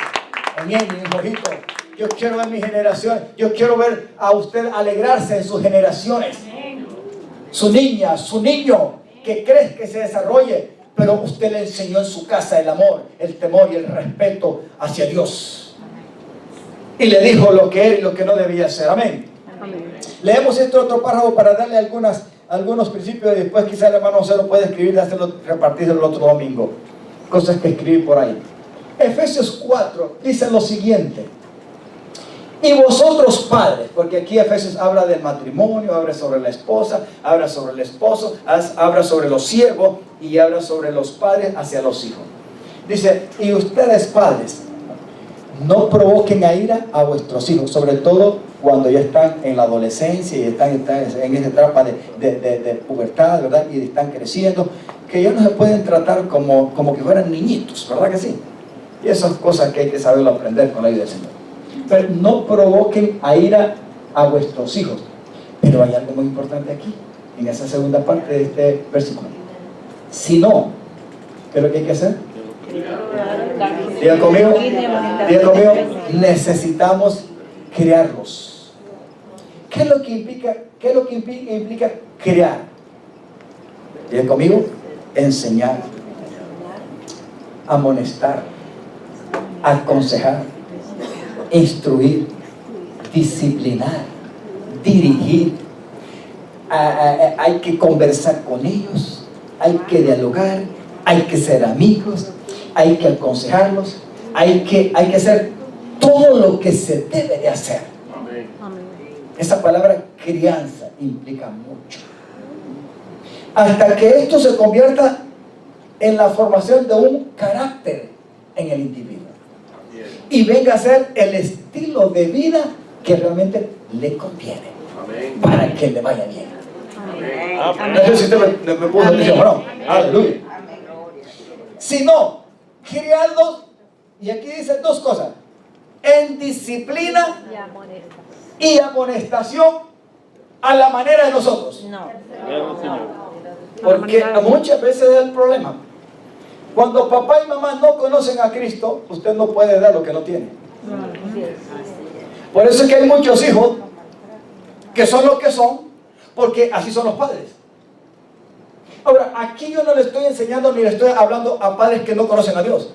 Speaker 1: en él, mi hijito. Yo quiero ver mis generaciones. Yo quiero ver a usted alegrarse en sus generaciones. Su niña, su niño, que crees que se desarrolle, pero usted le enseñó en su casa el amor, el temor y el respeto hacia Dios. Y le dijo lo que era y lo que no debía ser. Amén.
Speaker 2: Amén.
Speaker 1: Leemos este otro párrafo para darle algunos principios, y después quizá el hermano se lo puede escribir y hacerlo repartir el otro domingo. Cosas que escribir por ahí. Efesios 4 dice lo siguiente: y vosotros padres, porque aquí Efesios habla del matrimonio, habla sobre la esposa, habla sobre el esposo, habla sobre los siervos y habla sobre los padres hacia los hijos. Dice, y ustedes padres, no provoquen a ira a vuestros hijos, sobre todo cuando ya están en la adolescencia y están en esa etapa de pubertad, ¿verdad? Y están creciendo, que ya no se pueden tratar como que fueran niñitos, ¿verdad que sí? Y esas cosas que hay que saberlo aprender con la ayuda del Señor. Pero no provoquen a ira a vuestros hijos. Pero hay algo muy importante aquí, en esa segunda parte de este versículo. Si no, ¿qué es lo que hay que hacer? Diga conmigo, necesitamos criarlos. ¿Qué es lo que implica criar? Diga conmigo, enseñar, amonestar, aconsejar, instruir, disciplinar, dirigir. Hay que conversar con ellos, hay que dialogar, hay que ser amigos, hay que aconsejarlos, hay que hacer todo lo que se debe de hacer.
Speaker 2: Amén.
Speaker 1: Esa palabra crianza implica mucho. Hasta que esto se convierta en la formación de un carácter en el individuo. Y venga a ser el estilo de vida que realmente le conviene. Para que le vaya bien. No sé si usted me puso atención o no. Aleluya. Si no, criarlos, y aquí dice dos cosas: en disciplina y amonestación a la manera de nosotros.
Speaker 2: No.
Speaker 1: Porque muchas veces es el problema. Cuando papá y mamá no conocen a Cristo, usted no puede dar lo que no tiene. Por eso es que hay muchos hijos que son lo que son, porque así son los padres. Ahora, aquí yo no le estoy enseñando ni le estoy hablando a padres que no conocen a Dios.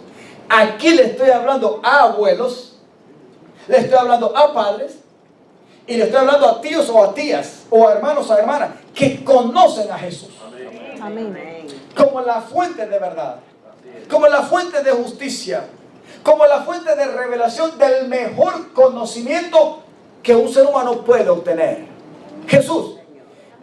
Speaker 1: Aquí le estoy hablando a abuelos, le estoy hablando a padres, y le estoy hablando a tíos o a tías, o a hermanos o a hermanas que conocen a Jesús.
Speaker 2: Amén.
Speaker 1: Como la fuente de verdad, como la fuente de justicia, como la fuente de revelación del mejor conocimiento que un ser humano puede obtener. Jesús,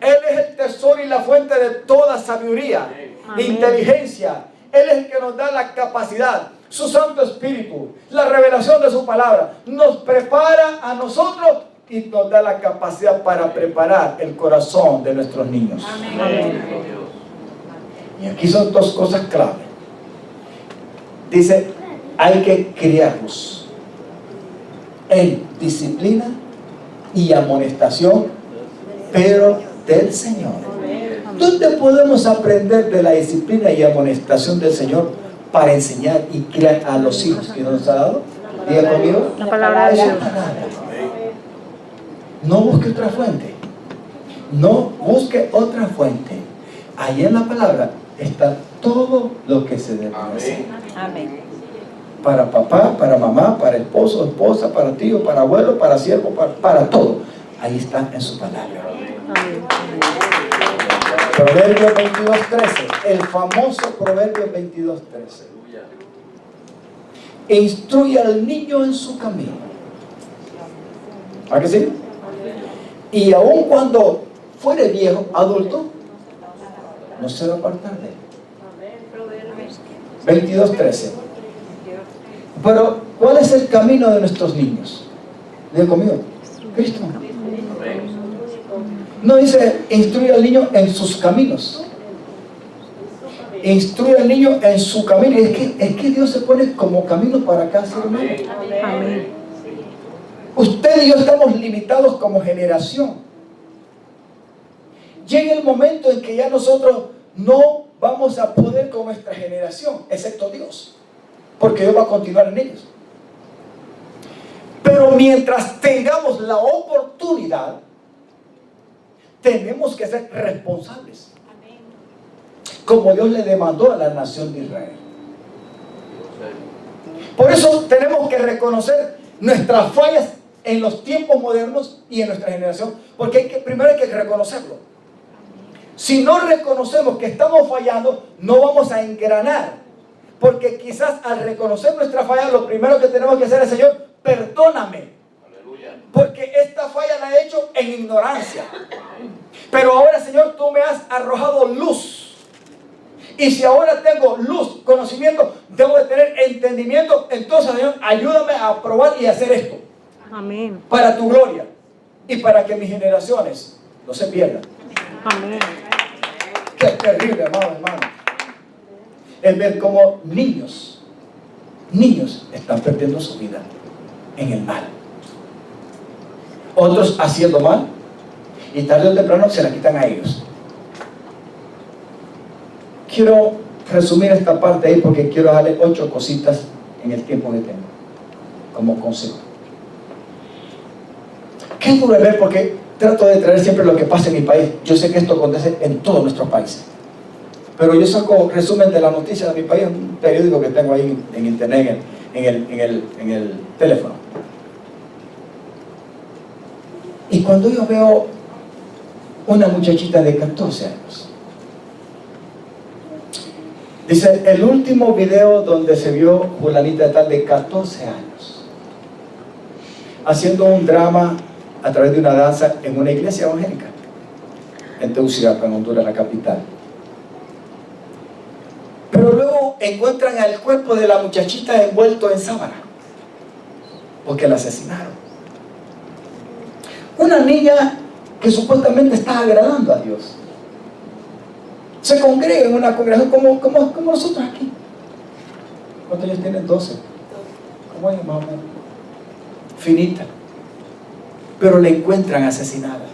Speaker 1: Él es el tesoro y la fuente de toda sabiduría, inteligencia. Él es el que nos da la capacidad, su Santo Espíritu, la revelación de su palabra. Nos prepara a nosotros y nos da la capacidad para preparar el corazón de nuestros niños.
Speaker 2: Amén.
Speaker 1: Y aquí son dos cosas clave. Dice, hay que criarlos en disciplina y amonestación, pero del Señor. ¿Dónde podemos aprender de la disciplina y amonestación del Señor para enseñar y criar a los hijos que nos ha dado? Diga conmigo.
Speaker 2: La palabra de
Speaker 1: Es su
Speaker 2: Dios.
Speaker 1: palabra. No busque otra fuente. No busque otra fuente. Ahí en la palabra está todo lo que se debe hacer.
Speaker 2: Amén.
Speaker 1: Para papá, para mamá, para esposo, esposa, para tío, para abuelo, para siervo, para todo. Ahí está en su palabra.
Speaker 2: Amén.
Speaker 1: Proverbio 22:13, el famoso Proverbio 22:13. Instruye al niño en su camino. ¿A que sí? Y aun cuando fuere viejo, adulto, no se va a apartar de él. 22:13. Pero, ¿cuál es el camino de nuestros niños? Diga conmigo, Cristo. No dice instruye al niño en sus caminos. Instruye al niño en su camino. Es que Dios se pone como camino para cada ser humano.
Speaker 2: Amén.
Speaker 1: Usted y yo estamos limitados como generación. Llega el momento en que ya nosotros no vamos a poder con nuestra generación, excepto Dios, porque Dios va a continuar en ellos. Pero mientras tengamos la oportunidad, tenemos que ser responsables, como Dios le demandó a la nación de Israel. Por eso tenemos que reconocer nuestras fallas en los tiempos modernos y en nuestra generación, porque primero hay que reconocerlo. Si no reconocemos que estamos fallando, no vamos a engranar, porque quizás al reconocer nuestra falla, lo primero que tenemos que hacer es: Señor, perdóname, porque esta falla la he hecho en ignorancia. Pero ahora, Señor, tú me has arrojado luz Y si ahora tengo luz, conocimiento, debo de tener entendimiento. Entonces, Señor, ayúdame a probar y hacer esto.
Speaker 2: Amén.
Speaker 1: Para tu gloria. Y para que mis generaciones no se pierdan.
Speaker 2: Amén.
Speaker 1: Qué terrible, hermano. El ver cómo niños están perdiendo su vida en el mal. Otros haciendo mal. Y tarde o temprano se la quitan a ellos. Quiero resumir esta parte ahí porque quiero darle 8 cositas en el tiempo que tengo como consejo. Qué duro de ver porque trato de traer siempre lo que pasa en mi país. Yo sé que esto acontece en todos nuestros países, pero yo saco resumen de la noticia de mi país en un periódico que tengo ahí en internet, en el teléfono. Y cuando yo veo una muchachita de 14 años, dice, el último video donde se vio fulanita de tal de 14 años haciendo un drama a través de una danza en una iglesia evangélica en Tegucigalpa, en Honduras, la capital. Pero luego encuentran al cuerpo de la muchachita envuelto en sábana porque la asesinaron. Una niña que supuestamente está agradando a Dios se congrega en una congregación como nosotros aquí. ¿Cuántos años tienen? 12. ¿Cómo es, más o menos? Finita. Pero la encuentran asesinada.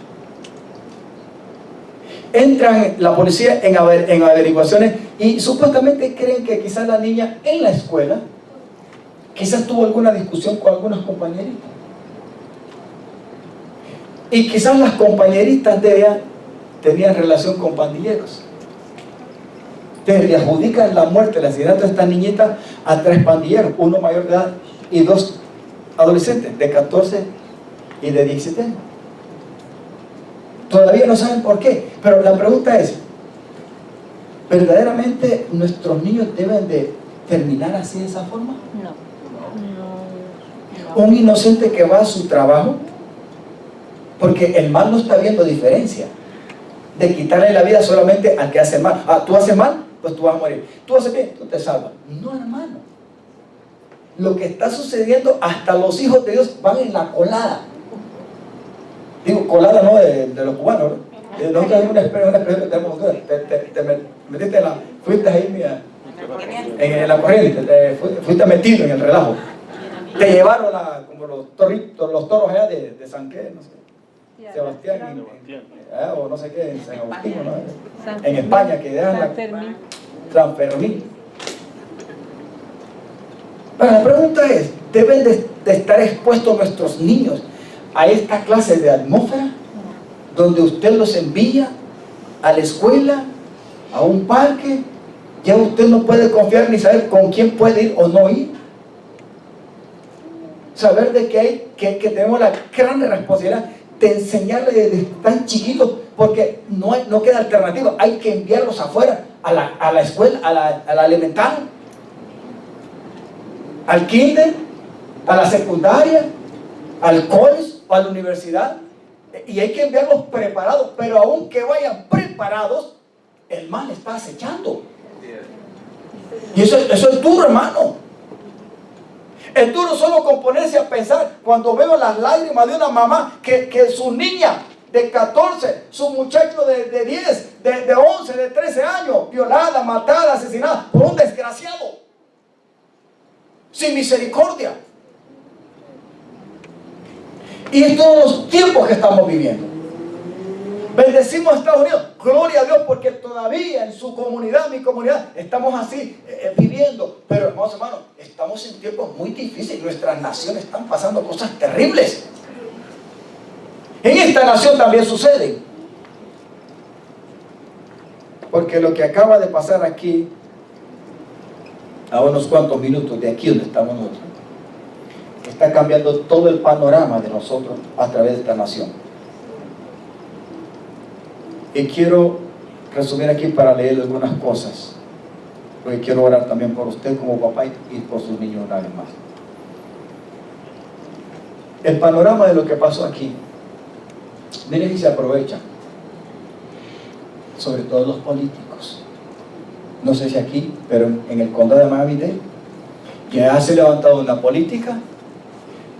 Speaker 1: Entran la policía en averiguaciones y supuestamente creen que quizás la niña en la escuela quizás tuvo alguna discusión con algunas compañeritas. Y quizás las compañeritas de ella tenían relación con pandilleros. Entonces le adjudican la muerte, el asesinato de esta niñita a 3 pandilleros, uno mayor de edad y 2 adolescentes de 14 y de 17 años. Todavía no saben por qué, pero la pregunta es, ¿verdaderamente nuestros niños deben de terminar así de esa forma?
Speaker 2: No.
Speaker 1: Un inocente que va a su trabajo, porque el mal no está viendo diferencia de quitarle la vida solamente al que hace mal. Tú haces mal, pues tú vas a morir. Tú haces bien, tú te salvas. No, hermano. Lo que está sucediendo, hasta los hijos de Dios van en la colada. Digo, colada no de los cubanos, ¿no? Nosotros tenemos una experiencia que tenemos. Te metiste fuiste ahí, mira, en la corriente, fuiste metido en el relajo. Te llevaron como los toros allá de San qué, no sé, Sebastián, o no sé qué, en San Agustín, ¿no? En España, que dejan San Fermín. Pero la pregunta es, ¿deben de estar expuestos nuestros niños a esta clase de atmósfera donde usted los envía a la escuela, a un parque? Ya usted no puede confiar ni saber con quién puede ir o no ir. Saber de que tenemos la gran responsabilidad de enseñarles desde tan chiquitos, porque no queda alternativa. Hay que enviarlos afuera, a la escuela, a la elemental, al kinder, a la secundaria, al college o a la universidad. Y hay que enviarlos preparados, pero aunque vayan preparados, el mal está acechando. Y eso es duro, hermano. Es duro solo con ponerse a pensar cuando veo las lágrimas de una mamá que su niña de 14, su muchacho de 10, de 11, de 13 años, violada, matada, asesinada por un desgraciado, sin misericordia. Y en todos los tiempos que estamos viviendo. Bendecimos a Estados Unidos, gloria a Dios, porque todavía en su comunidad, mi comunidad, estamos así viviendo. Pero hermanos, estamos en tiempos muy difíciles. Nuestras naciones están pasando cosas terribles. En esta nación también sucede. Porque lo que acaba de pasar aquí, a unos cuantos minutos de aquí donde estamos nosotros, está cambiando todo el panorama de nosotros a través de esta nación. Y quiero resumir aquí para leer algunas cosas, porque quiero orar también por usted como papá y por sus niños una vez más. El panorama de lo que pasó aquí, miren que se aprovecha, sobre todo los políticos, no sé si aquí, pero en el condado de Miami-Dade, ya se ha levantado una política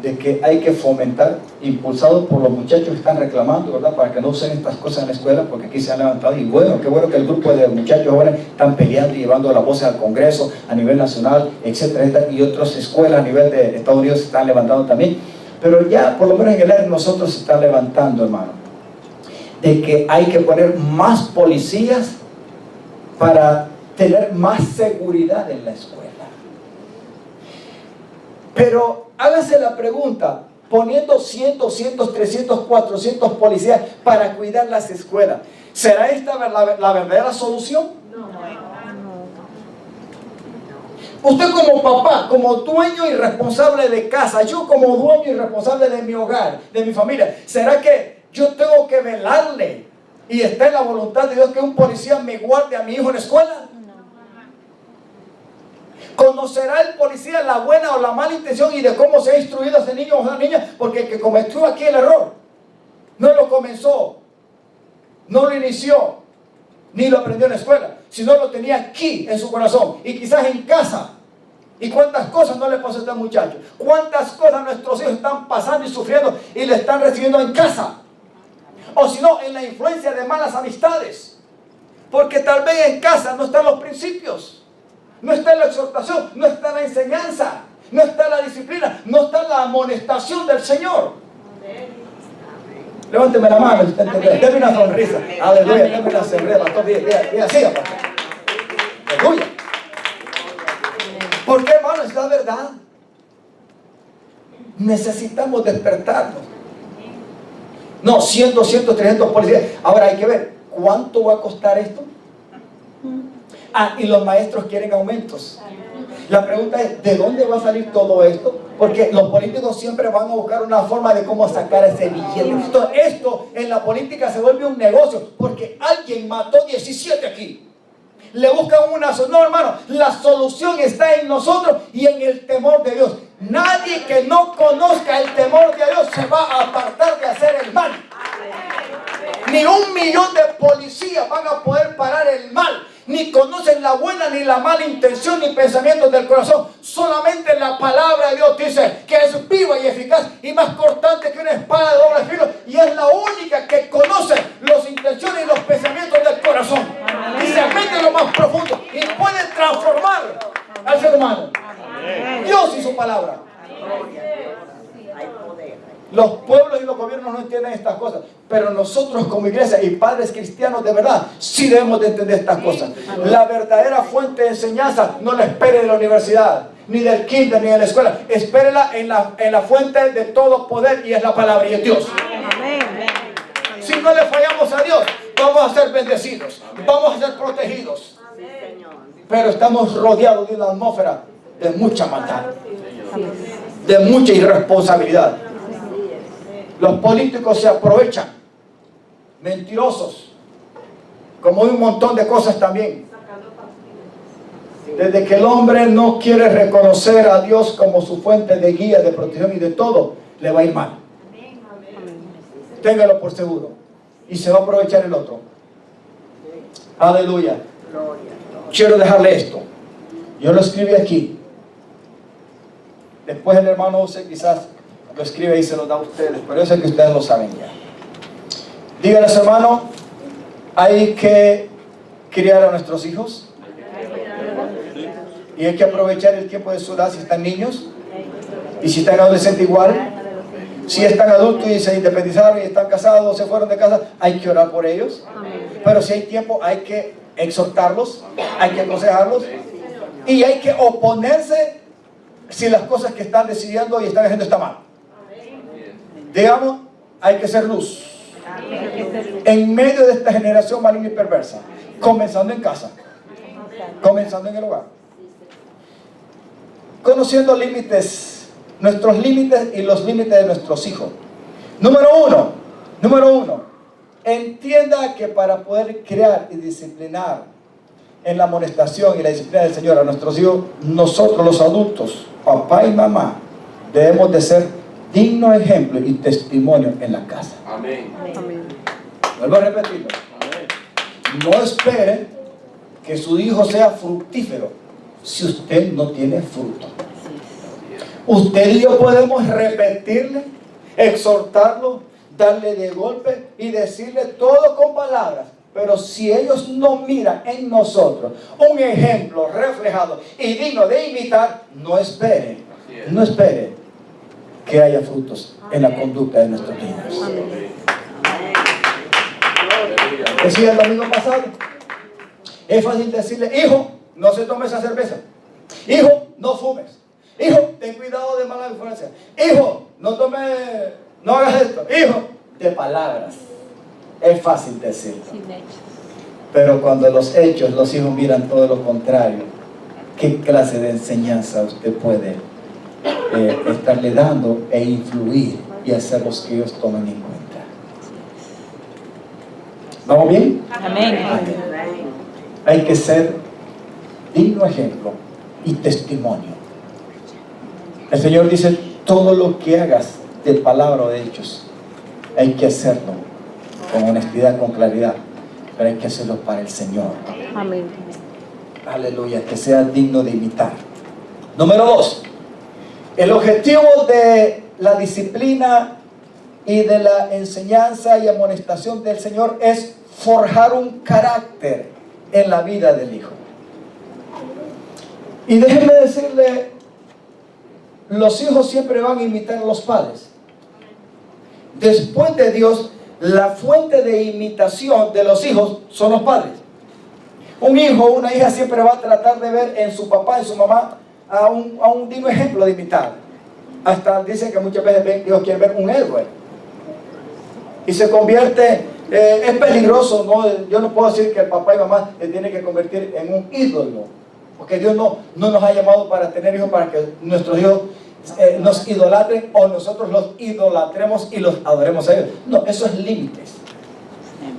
Speaker 1: de que hay que fomentar, impulsado por los muchachos que están reclamando, ¿verdad?, para que no usen estas cosas en la escuela, porque aquí se han levantado, y bueno, qué bueno que el grupo de muchachos jóvenes están peleando y llevando las voces al Congreso, a nivel nacional, etcétera, y otras escuelas a nivel de Estados Unidos se están levantando también, pero ya, por lo menos en el área nosotros se están levantando, hermano, de que hay que poner más policías para tener más seguridad en la escuela. Pero hágase la pregunta, poniendo 100, 200, 300, 400 policías para cuidar las escuelas, ¿será esta la verdadera solución? Usted como papá, como dueño y responsable de casa, yo como dueño y responsable de mi hogar, de mi familia, ¿será que yo tengo que velarle y está en la voluntad de Dios que un policía me guarde a mi hijo en la escuela? ¿Conocerá el policía la buena o la mala intención y de cómo se ha instruido a ese niño o a esa niña? Porque el que cometió aquí el error no lo comenzó, no lo inició, ni lo aprendió en la escuela, sino lo tenía aquí en su corazón y quizás en casa. ¿Y cuántas cosas no le pasó a este muchacho? ¿Cuántas cosas nuestros hijos están pasando y sufriendo y le están recibiendo en casa? O si no, en la influencia de malas amistades. Porque tal vez en casa no están los principios. No está la exhortación, no está la enseñanza, no está la disciplina, no está la amonestación del Señor. Levánteme la mano, usted entiende. Deme una sonrisa. Aleluya, deme una sonrisa. Pastor, bien, así, pastor. Aleluya. ¿Por qué, hermano? Es la verdad. Necesitamos despertarnos. No, 100, 200, 300 policías. Ahora hay que ver, ¿cuánto va a costar esto? Y los maestros quieren aumentos. La pregunta es, ¿de dónde va a salir todo esto? Porque los políticos siempre van a buscar una forma de cómo sacar ese billete. Entonces, esto en la política se vuelve un negocio, porque alguien mató 17 aquí. Le buscan una solución. No, hermano, la solución está en nosotros y en el temor de Dios. Nadie que no conozca el temor de Dios se va a apartar de hacer el mal. Ni 1 millón de policías van a poder parar el mal. Ni conocen la buena ni la mala intención ni pensamientos del corazón. Solamente la palabra de Dios dice que es viva y eficaz y más cortante que una espada de doble filo, y es la única que conoce las intenciones y los pensamientos del corazón. Y se mete en lo más profundo y puede transformar al ser humano. Dios y su palabra. Los pueblos y los gobiernos no entienden estas cosas, pero nosotros como iglesia y padres cristianos de verdad sí debemos de entender estas cosas. La verdadera fuente de enseñanza no la espere de la universidad, ni del kinder, ni de la escuela. Espérela en la fuente de todo poder, y es la palabra y es Dios. Si no le fallamos a Dios, vamos a ser bendecidos, vamos a ser protegidos, pero estamos rodeados de una atmósfera de mucha maldad, de mucha irresponsabilidad. Los políticos se aprovechan, mentirosos, como un montón de cosas también. Desde que el hombre no quiere reconocer a Dios como su fuente de guía, de protección y de todo, le va a ir mal. Téngalo por seguro. Y se va a aprovechar el otro. Aleluya. Quiero dejarle esto. Yo lo escribí aquí. Después el hermano José quizás lo escribe y se lo da a ustedes, pero yo sé que ustedes lo saben ya. Díganles, hermano, hay que criar a nuestros hijos y hay que aprovechar el tiempo de su edad si están niños, y si están adolescentes igual. Si están adultos y se independizaron y están casados o se fueron de casa, hay que orar por ellos. Pero si hay tiempo, hay que exhortarlos, hay que aconsejarlos, y hay que oponerse si las cosas que están decidiendo y están haciendo está mal. Digamos, hay que ser luz en medio de esta generación maligna y perversa, comenzando en casa, comenzando en el hogar, conociendo límites, nuestros límites y los límites de nuestros hijos. Número uno, entienda que para poder crear y disciplinar en la amonestación y la disciplina del Señor a nuestros hijos, nosotros los adultos, papá y mamá, debemos de ser digno ejemplo y testimonio en la casa. Amén. Vuelvo a repetirlo. Amén. No espere que su hijo sea fructífero si usted no tiene fruto. Usted y yo podemos repetirle, exhortarlo, darle de golpe y decirle todo con palabras. Pero si ellos no miran en nosotros un ejemplo reflejado y digno de imitar, no espere que haya frutos en la conducta de nuestros niños. Decía el domingo pasado, es fácil decirle: hijo, no se tome esa cerveza. Hijo, no fumes. Hijo, ten cuidado de mala influencia. Hijo, no hagas esto. Hijo, de palabras. Es fácil decirlo. Pero cuando los hijos miran todo lo contrario, ¿qué clase de enseñanza usted puede estarle dando e influir y hacerlos que ellos tomen en cuenta? ¿Vamos bien?
Speaker 2: Amén.
Speaker 1: Hay que ser digno ejemplo y testimonio. El Señor dice: todo lo que hagas de palabra o de hechos, hay que hacerlo con honestidad, con claridad, pero hay que hacerlo para el Señor.
Speaker 2: Amén.
Speaker 1: Aleluya, que sea digno de imitar. Número 2, el objetivo de la disciplina y de la enseñanza y amonestación del Señor es forjar un carácter en la vida del hijo. Y déjenme decirle, los hijos siempre van a imitar a los padres. Después de Dios, la fuente de imitación de los hijos son los padres. Un hijo o una hija siempre va a tratar de ver en su papá, en su mamá, a un digno ejemplo de imitar. Hasta dicen que muchas veces Dios quiere ver un héroe. Y se convierte, es peligroso, ¿no? Yo no puedo decir que el papá y mamá se tienen que convertir en un ídolo. Porque Dios no nos ha llamado para tener hijos, para que nuestros hijos nos idolatren o nosotros los idolatremos y los adoremos a ellos. No, eso es límites.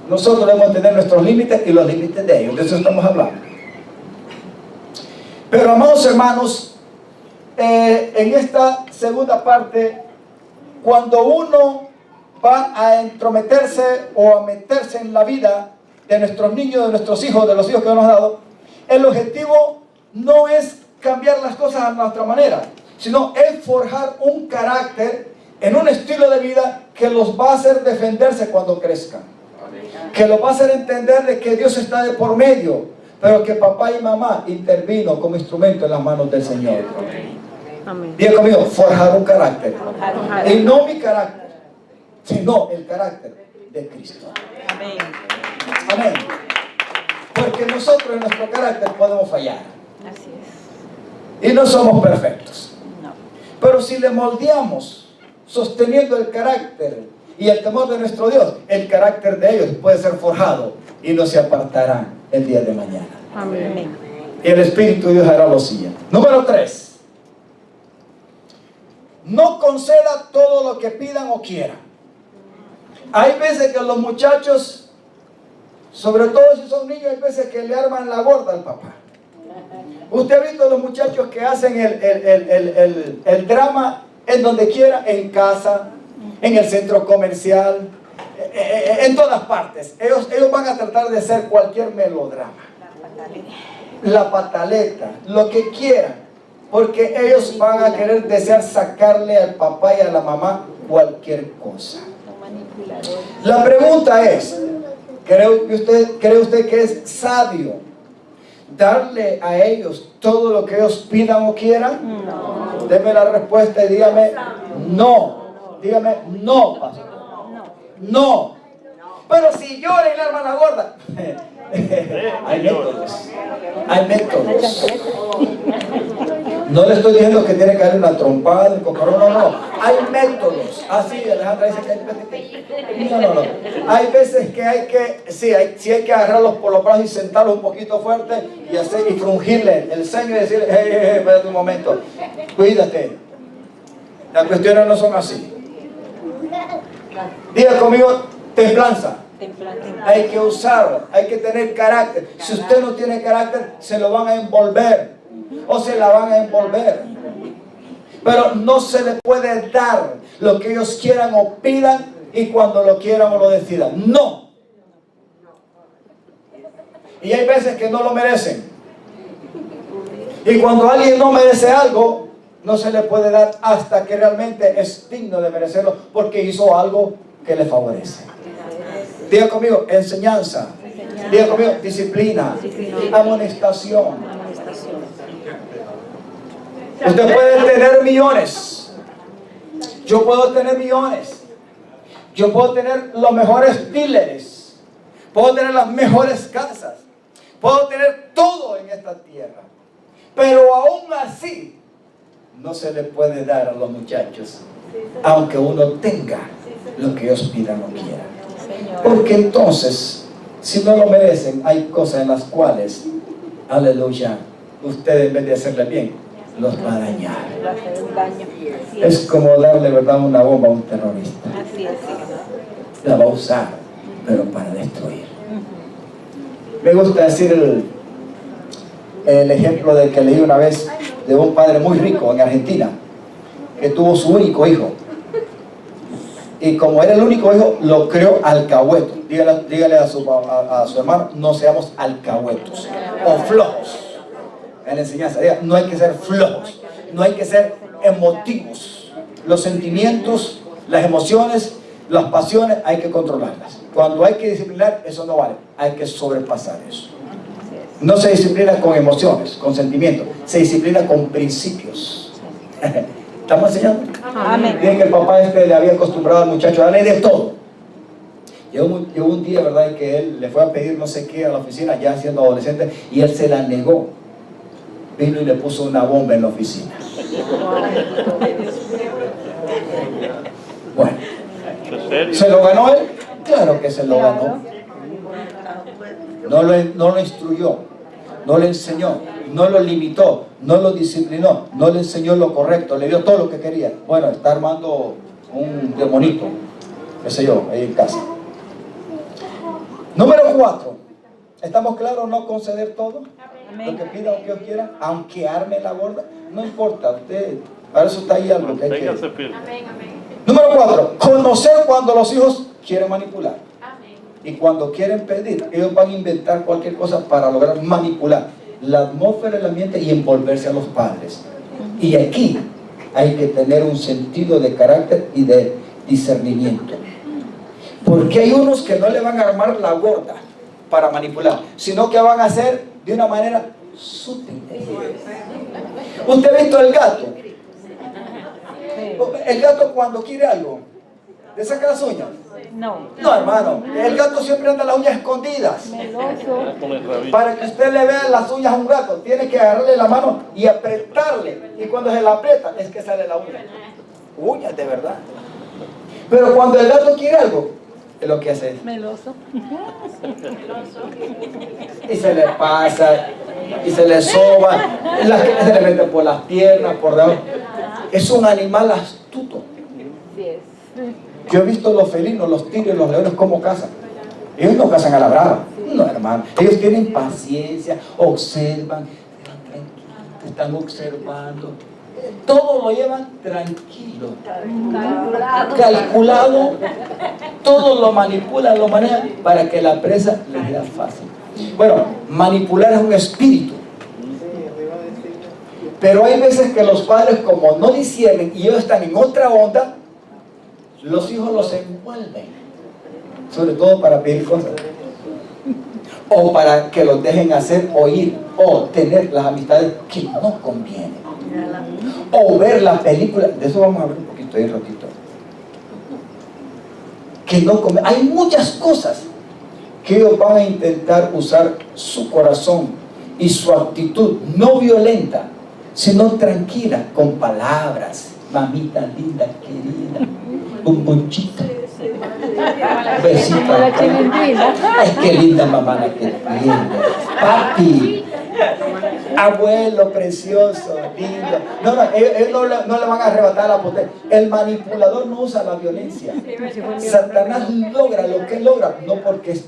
Speaker 1: Nosotros debemos tener nuestros límites y los límites de ellos. De eso estamos hablando. Pero, amados hermanos, en esta segunda parte, cuando uno va a entrometerse o a meterse en la vida de nuestros niños, de nuestros hijos, de los hijos que Dios nos ha dado, el objetivo no es cambiar las cosas a nuestra manera, sino es forjar un carácter en un estilo de vida que los va a hacer defenderse cuando crezcan. Que los va a hacer entender de que Dios está de por medio, pero que papá y mamá intervino como instrumento en las manos del Señor.
Speaker 2: Amén.
Speaker 1: Diga conmigo, forjar un carácter. Y no mi carácter, sino el carácter de Cristo.
Speaker 2: Amén.
Speaker 1: Amén. Porque nosotros en nuestro carácter podemos fallar.
Speaker 2: Así es.
Speaker 1: Y no somos perfectos.
Speaker 2: No.
Speaker 1: Pero si le moldeamos sosteniendo el carácter y el temor de nuestro Dios, el carácter de ellos puede ser forjado y no se apartarán el día de mañana.
Speaker 2: Amén.
Speaker 1: Y el Espíritu de Dios hará lo siguiente. Número 3. No conceda todo lo que pidan o quieran. Hay veces que los muchachos, sobre todo si son niños, hay veces que le arman la gorda al papá. Usted ha visto los muchachos que hacen el drama en donde quiera, en casa, en el centro comercial, en todas partes. Ellos van a tratar de hacer cualquier melodrama. La pataleta, lo que quieran. Porque ellos van a querer desear sacarle al papá y a la mamá cualquier cosa. La pregunta es, ¿cree usted que es sabio darle a ellos todo lo que ellos pidan o quieran?
Speaker 2: No.
Speaker 1: Deme la respuesta y dígame no. Dígame no, pastor. No. Pero si llora y le arma la gorda. Hay métodos. Hay métodos. No le estoy diciendo que tiene que darle una trompada, un cocorón, no. Hay métodos. Así, Alejandra dice que hay no. Hay veces que hay que, sí hay que agarrarlos por los brazos y sentarlos un poquito fuerte y frungirle el ceño y decirle, espérate un momento, cuídate. Las cuestiones no son así. Diga conmigo, templanza. Hay que usarlo, hay que tener carácter. Si usted no tiene carácter, se lo van a envolver o se la van a envolver. Pero no se le puede dar lo que ellos quieran o pidan y cuando lo quieran o lo decidan. No. Y hay veces que no lo merecen. Y cuando alguien no merece algo, no se le puede dar hasta que realmente es digno de merecerlo, porque hizo algo que le favorece. Diga conmigo, enseñanza. Diga conmigo, disciplina. Amonestación. Usted puede tener millones. Yo puedo tener millones. Yo puedo tener los mejores dealers. Puedo tener las mejores casas. Puedo tener todo en esta tierra. Pero aún así, no se le puede dar a los muchachos, aunque uno tenga lo que ellos pidan o quieran. Porque entonces, si no lo merecen, hay cosas en las cuales, aleluya, usted en vez de hacerle bien, los va a dañar. Es como darle, ¿verdad?, una bomba a un terrorista. La va a usar, pero para destruir. Me gusta decir el ejemplo del que leí una vez de un padre muy rico en Argentina, que tuvo su único hijo. Y como era el único hijo, lo crió alcahueto. Dígale a su hermano, no seamos alcahuetos o flojos. En la enseñanza, diga, no hay que ser flojos, no hay que ser emotivos. Los sentimientos, las emociones, las pasiones, hay que controlarlas. Cuando hay que disciplinar, eso no vale. Hay que sobrepasar eso. No se disciplina con emociones, con sentimientos. Se disciplina con principios. ¿Estamos enseñando?
Speaker 2: Amén.
Speaker 1: Miren que el papá le había acostumbrado al muchacho a darle de todo. Llegó un día, ¿verdad?, en que él le fue a pedir no sé qué a la oficina, ya siendo adolescente, y él se la negó. Vino y le puso una bomba en la oficina. Bueno, ¿se lo ganó él? Claro que se lo ganó. No lo instruyó, no le enseñó, no lo limitó, no lo disciplinó, no le enseñó lo correcto, le dio todo lo que quería. Bueno, está armando un demonito, qué sé yo, ahí en casa. Número 4. ¿Estamos claros? No conceder todo lo que pida o que Dios quiera, aunque arme la gorda. No importa, usted, para eso está ahí algo que hay que... Número 4. Conocer cuando los hijos quieren manipular. Y cuando quieren pedir, ellos van a inventar cualquier cosa para lograr manipular la atmósfera, el ambiente y envolverse a los padres. Y aquí hay que tener un sentido de carácter y de discernimiento. Porque hay unos que no le van a armar la gorda para manipular, sino que van a hacer de una manera sutil. ¿Usted ha visto el gato? El gato cuando quiere algo, ¿le saca las uñas? No, hermano, el gato siempre anda las uñas escondidas. Para que usted le vea las uñas a un gato, tiene que agarrarle la mano y apretarle. Y cuando se la aprieta, es que sale la uña. Uñas de verdad. Pero cuando el gato quiere algo, es lo que hace es
Speaker 2: Meloso.
Speaker 1: y se le pasa, y se le soba, se le mete por las piernas, por debajo. Es un animal astuto. Yo he visto los felinos, los tigres, los leones, cómo cazan. Ellos no cazan a la brava. No, hermano. Ellos tienen paciencia, observan, están observando. Todo lo llevan tranquilo, calculado. Todo lo manipulan, lo manejan para que la presa les sea fácil. Bueno, manipular es un espíritu. Pero hay veces que los padres, como no disciernen y ellos están en otra onda, los hijos los envuelven, sobre todo para pedir cosas, o para que los dejen hacer o ir, o tener las amistades que no convienen, o ver la película. De eso vamos a ver un poquito ahí ratito. Que no conviene. Hay muchas cosas que ellos van a intentar usar su corazón y su actitud no violenta, sino tranquila, con palabras. Mamita linda, querida, bomboncito, besito. Ay, qué linda mamá la que tiene. Papi, abuelo precioso, lindo. Ellos no le van a arrebatar la potencia. El manipulador no usa la violencia. Satanás logra lo que logra, no porque se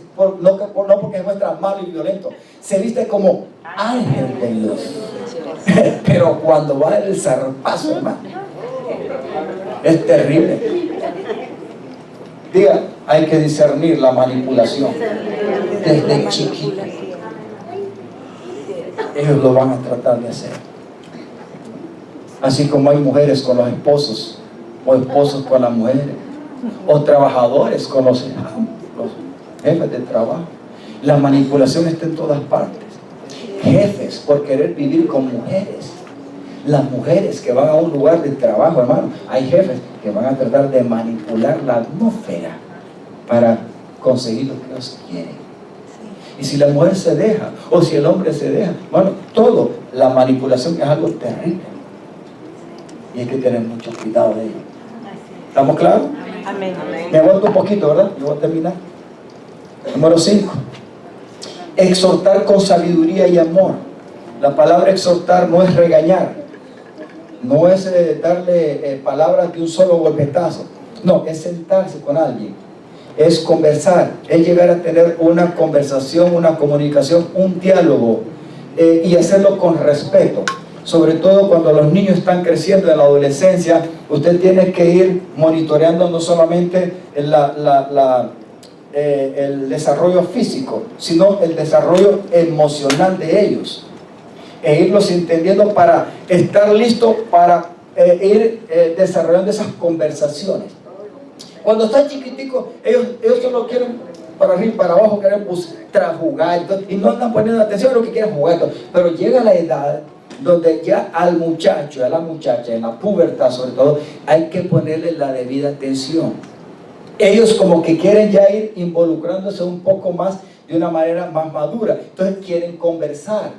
Speaker 1: muestra malo y violento. Se viste como ángel de luz. Pero cuando va el zarpazo, hermano, es terrible. Diga, hay que discernir la manipulación desde chiquito. ellos lo van a tratar de hacer. Así como hay mujeres con los esposos, o esposos con las mujeres, o trabajadores con los jefes de trabajo. La manipulación está en todas partes. Jefes por querer vivir con mujeres. Las mujeres que van a un lugar de trabajo, hermano, hay jefes que van a tratar de manipular la atmósfera para conseguir lo que ellos quieren. Y si la mujer se deja, o si el hombre se deja, bueno, todo, la manipulación es algo terrible. Y hay que tener mucho cuidado de ello. ¿Estamos claros?
Speaker 2: Amén.
Speaker 1: Me aguanto un poquito, ¿verdad? Yo voy a terminar. Número 5. Exhortar con sabiduría y amor. La palabra exhortar no es regañar. No es darle palabras de un solo golpetazo. No, es sentarse con alguien. Es conversar. Es llegar a tener una conversación, una comunicación, un diálogo. Y hacerlo con respeto. Sobre todo cuando los niños están creciendo en la adolescencia, usted tiene que ir monitoreando no solamente el desarrollo físico, sino el desarrollo emocional de ellos. E irlos entendiendo para estar listo para ir desarrollando esas conversaciones. Cuando están chiquiticos, ellos solo quieren para arriba y para abajo, quieren jugar y no andan poniendo atención a lo que quieren jugar. Pero llega la edad donde ya al muchacho, a la muchacha, en la pubertad sobre todo, hay que ponerle la debida atención. Ellos como que quieren ya ir involucrándose un poco más de una manera más madura. Entonces quieren conversar,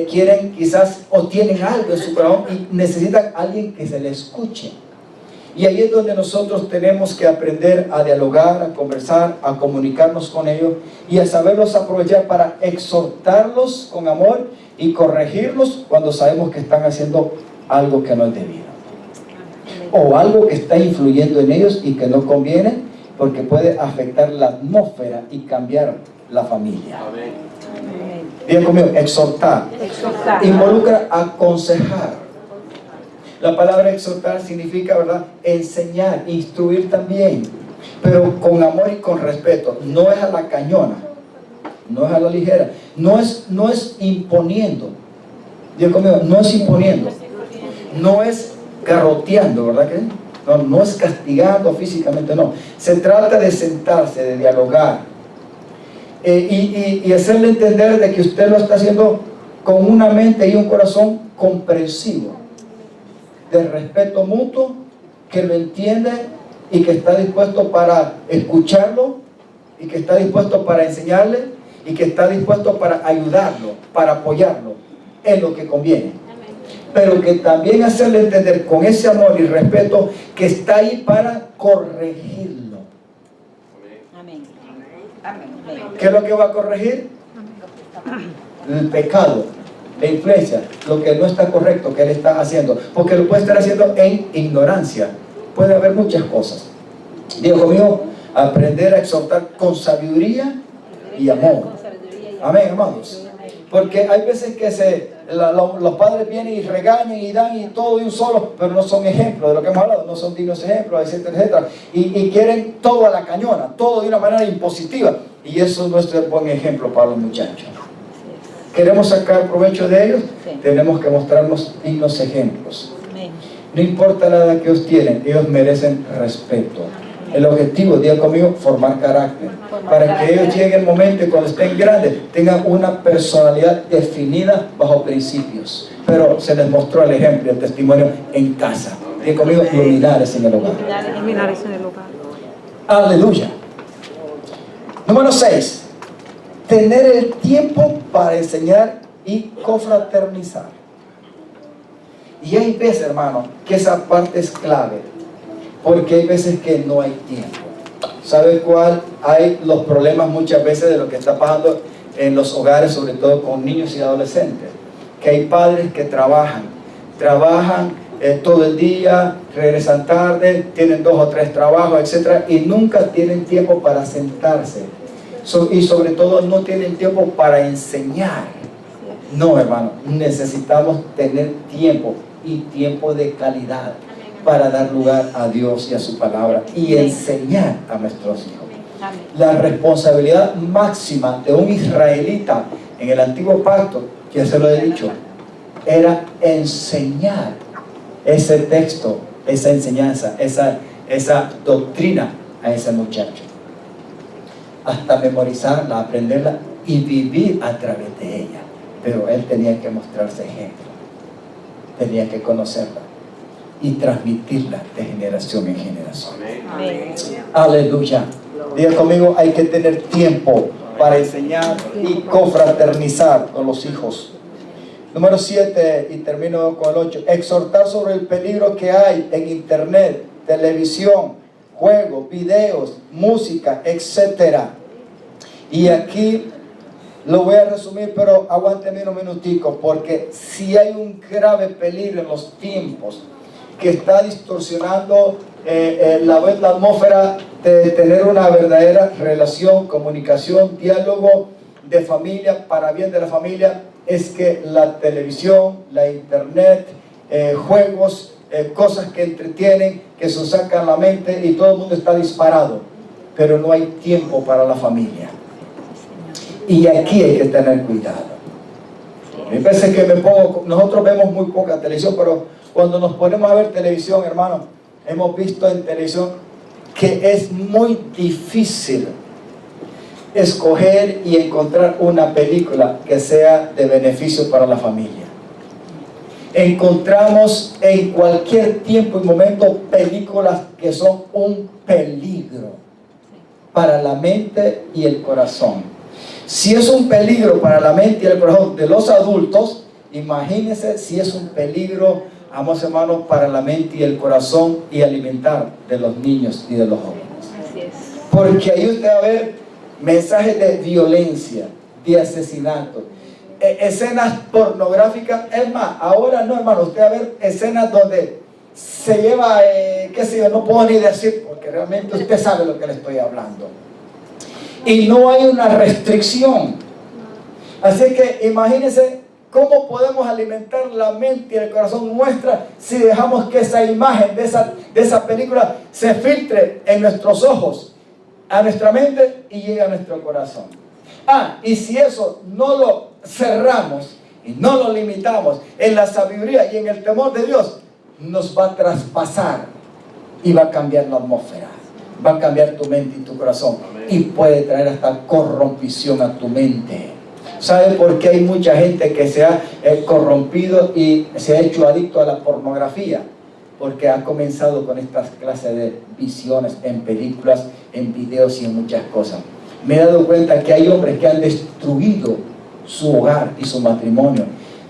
Speaker 1: quieren quizás, o tienen algo en su corazón y necesitan a alguien que se les escuche. Y ahí es donde nosotros tenemos que aprender a dialogar, a conversar, a comunicarnos con ellos y a saberlos aprovechar para exhortarlos con amor y corregirlos cuando sabemos que están haciendo algo que no es debido. O algo que está influyendo en ellos y que no conviene porque puede afectar la atmósfera y cambiar la familia. Digan conmigo, exhortar. Involucra aconsejar. La palabra exhortar significa, ¿verdad?, enseñar, instruir también, pero con amor y con respeto. No es a la cañona, no es a la ligera, no es imponiendo. Digan conmigo, no es imponiendo, no es garroteando, ¿verdad que? No es castigando físicamente, no. Se trata de sentarse, de dialogar y hacerle entender de que usted lo está haciendo con una mente y un corazón comprensivo, de respeto mutuo, que lo entiende y que está dispuesto para escucharlo y que está dispuesto para enseñarle y que está dispuesto para ayudarlo, para apoyarlo en lo que conviene. Pero que también hacerle entender con ese amor y respeto que está ahí para corregirlo.
Speaker 5: Amén.
Speaker 1: ¿Qué es lo que va a corregir? El pecado, la influencia, lo que no está correcto que él está haciendo, porque lo puede estar haciendo en ignorancia. Puede haber muchas cosas. Digo conmigo, aprender a exhortar con sabiduría y amor. Amén, hermanos. Porque hay veces que los padres vienen y regañan y dan y todo de un solo, pero no son ejemplos de lo que hemos hablado, no son dignos ejemplos, etcétera, etcétera. Y quieren todo a la cañona, todo de una manera impositiva. Y eso no es un buen ejemplo para los muchachos. ¿Queremos sacar provecho de ellos? Sí. Tenemos que mostrarnos dignos ejemplos. Amén. No importa la edad que ellos tienen, ellos merecen respeto. El objetivo, diga conmigo, formar carácter. Para que ellos lleguen el momento y cuando estén grandes tengan una personalidad definida bajo principios. Pero se les mostró el ejemplo, el testimonio en casa. Diga conmigo, luminares en el hogar.
Speaker 2: Luminares en el hogar.
Speaker 1: Aleluya. Número 6. Tener el tiempo para enseñar y confraternizar. Y hay veces, hermano, que esa parte es clave, porque hay veces que no hay tiempo. ¿Sabe cuál? Hay los problemas muchas veces de lo que está pasando en los hogares, sobre todo con niños y adolescentes, que hay padres que trabajan todo el día, regresan tarde, tienen 2 o 3 trabajos, etc. Y nunca tienen tiempo para sentarse. Y sobre todo no tienen tiempo para enseñar. No, hermano, necesitamos tener tiempo y tiempo de calidad para dar lugar a Dios y a su palabra y enseñar a nuestros hijos. La responsabilidad máxima de un israelita En el antiguo pacto, ya se lo he dicho, era enseñar ese texto, esa enseñanza, esa doctrina a ese muchacho. Hasta memorizarla, aprenderla y vivir a través de ella. Pero él tenía que mostrarse ejemplo. Tenía que conocerla y transmitirla de generación en generación.
Speaker 2: Amén.
Speaker 1: Aleluya. Diga conmigo, hay que tener tiempo para enseñar y confraternizar con los hijos. Número 7, y termino con el 8. Exhortar sobre el peligro que hay en internet, televisión, juegos, videos, música, etc. Y aquí lo voy a resumir, pero aguánteme un minutico, porque si hay un grave peligro en los tiempos que está distorsionando la atmósfera de tener una verdadera relación, comunicación, diálogo de familia, para bien de la familia, es que la televisión, la internet, juegos, cosas que entretienen, que se sacan la mente y todo el mundo está disparado, pero no hay tiempo para la familia. Y aquí hay que tener cuidado. Hay veces que nosotros vemos muy poca televisión, pero cuando nos ponemos a ver televisión, hermano, hemos visto en televisión que es muy difícil escoger y encontrar una película que sea de beneficio para la familia. Encontramos en cualquier tiempo y momento películas que son un peligro para la mente y el corazón. Si es un peligro para la mente y el corazón de los adultos, imagínense si es un peligro, amados hermanos, para la mente y el corazón y alimentar de los niños y de los jóvenes.
Speaker 2: Así es.
Speaker 1: Porque ahí usted va a ver mensajes de violencia, de asesinato, escenas pornográficas. Es más, ahora no, hermano, usted va a ver escenas donde se lleva, qué sé yo, no puedo ni decir, porque realmente usted sabe lo que le estoy hablando. Y no hay una restricción. Así que imagínense cómo podemos alimentar la mente y el corazón nuestra si dejamos que esa imagen de esa película se filtre en nuestros ojos, a nuestra mente y llegue a nuestro corazón. Y si eso no lo cerramos y no lo limitamos en la sabiduría y en el temor de Dios, nos va a traspasar y va a cambiar la atmósfera, va a cambiar tu mente y tu corazón. Amén. Y puede traer hasta corrompición a tu mente. ¿Sabe por qué hay mucha gente que se ha corrompido y se ha hecho adicto a la pornografía? Porque ha comenzado con estas clases de visiones en películas, en videos y en muchas cosas. Me he dado cuenta que hay hombres que han destruido su hogar y su matrimonio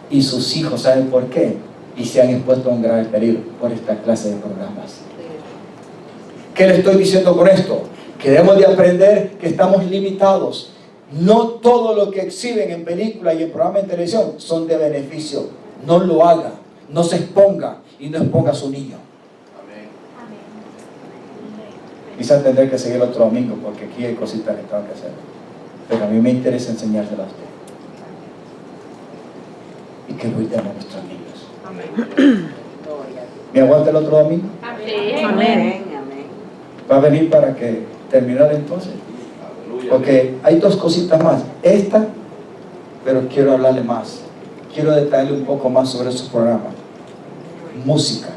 Speaker 1: y sus hijos. ¿Saben por qué? Y se han expuesto a un grave peligro por esta clase de programas. ¿Qué le estoy diciendo con esto? Que debemos de aprender que estamos limitados. No todo lo que exhiben en películas y en programas de televisión son de beneficio. No lo haga, no se exponga y no exponga a su niño. Amén. Quizás tendré que seguir otro domingo porque aquí hay cositas que tengo que hacer. Pero a mí me interesa enseñársela a usted. Y que cuidemos a nuestros niños. Amén. ¿Me aguanta el otro domingo?
Speaker 4: Amén.
Speaker 2: Amén.
Speaker 1: Va a venir para que terminar entonces. Porque hay dos cositas más. Esta, pero quiero hablarle más. Quiero detallarle un poco más sobre esos programas. Música,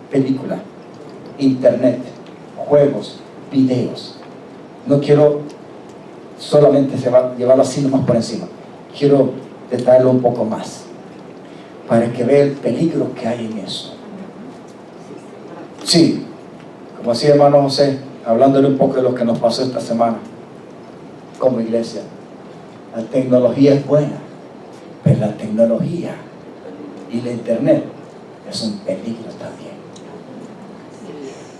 Speaker 1: película, internet, juegos, videos. No quiero solamente llevarlo así nomás por encima. Quiero detallarlo un poco más para que vea el peligro que hay en eso. Sí, como decía hermano José, hablándole un poco de lo que nos pasó esta semana como iglesia. La tecnología es buena, pero la tecnología y la internet es un peligro también,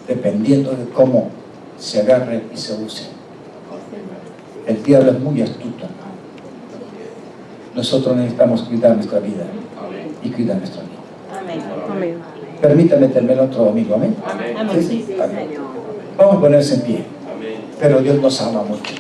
Speaker 1: dependiendo de cómo se agarre y se use. El diablo es muy astuto. Nosotros necesitamos cuidar nuestra vida y cuidar nuestra vida.
Speaker 2: Amén. Amén.
Speaker 1: Permítame terminar otro domingo. Amén.
Speaker 5: Amén.
Speaker 1: ¿Sí? Amén. Vamos a ponerse en pie. Pero Dios nos ama mucho.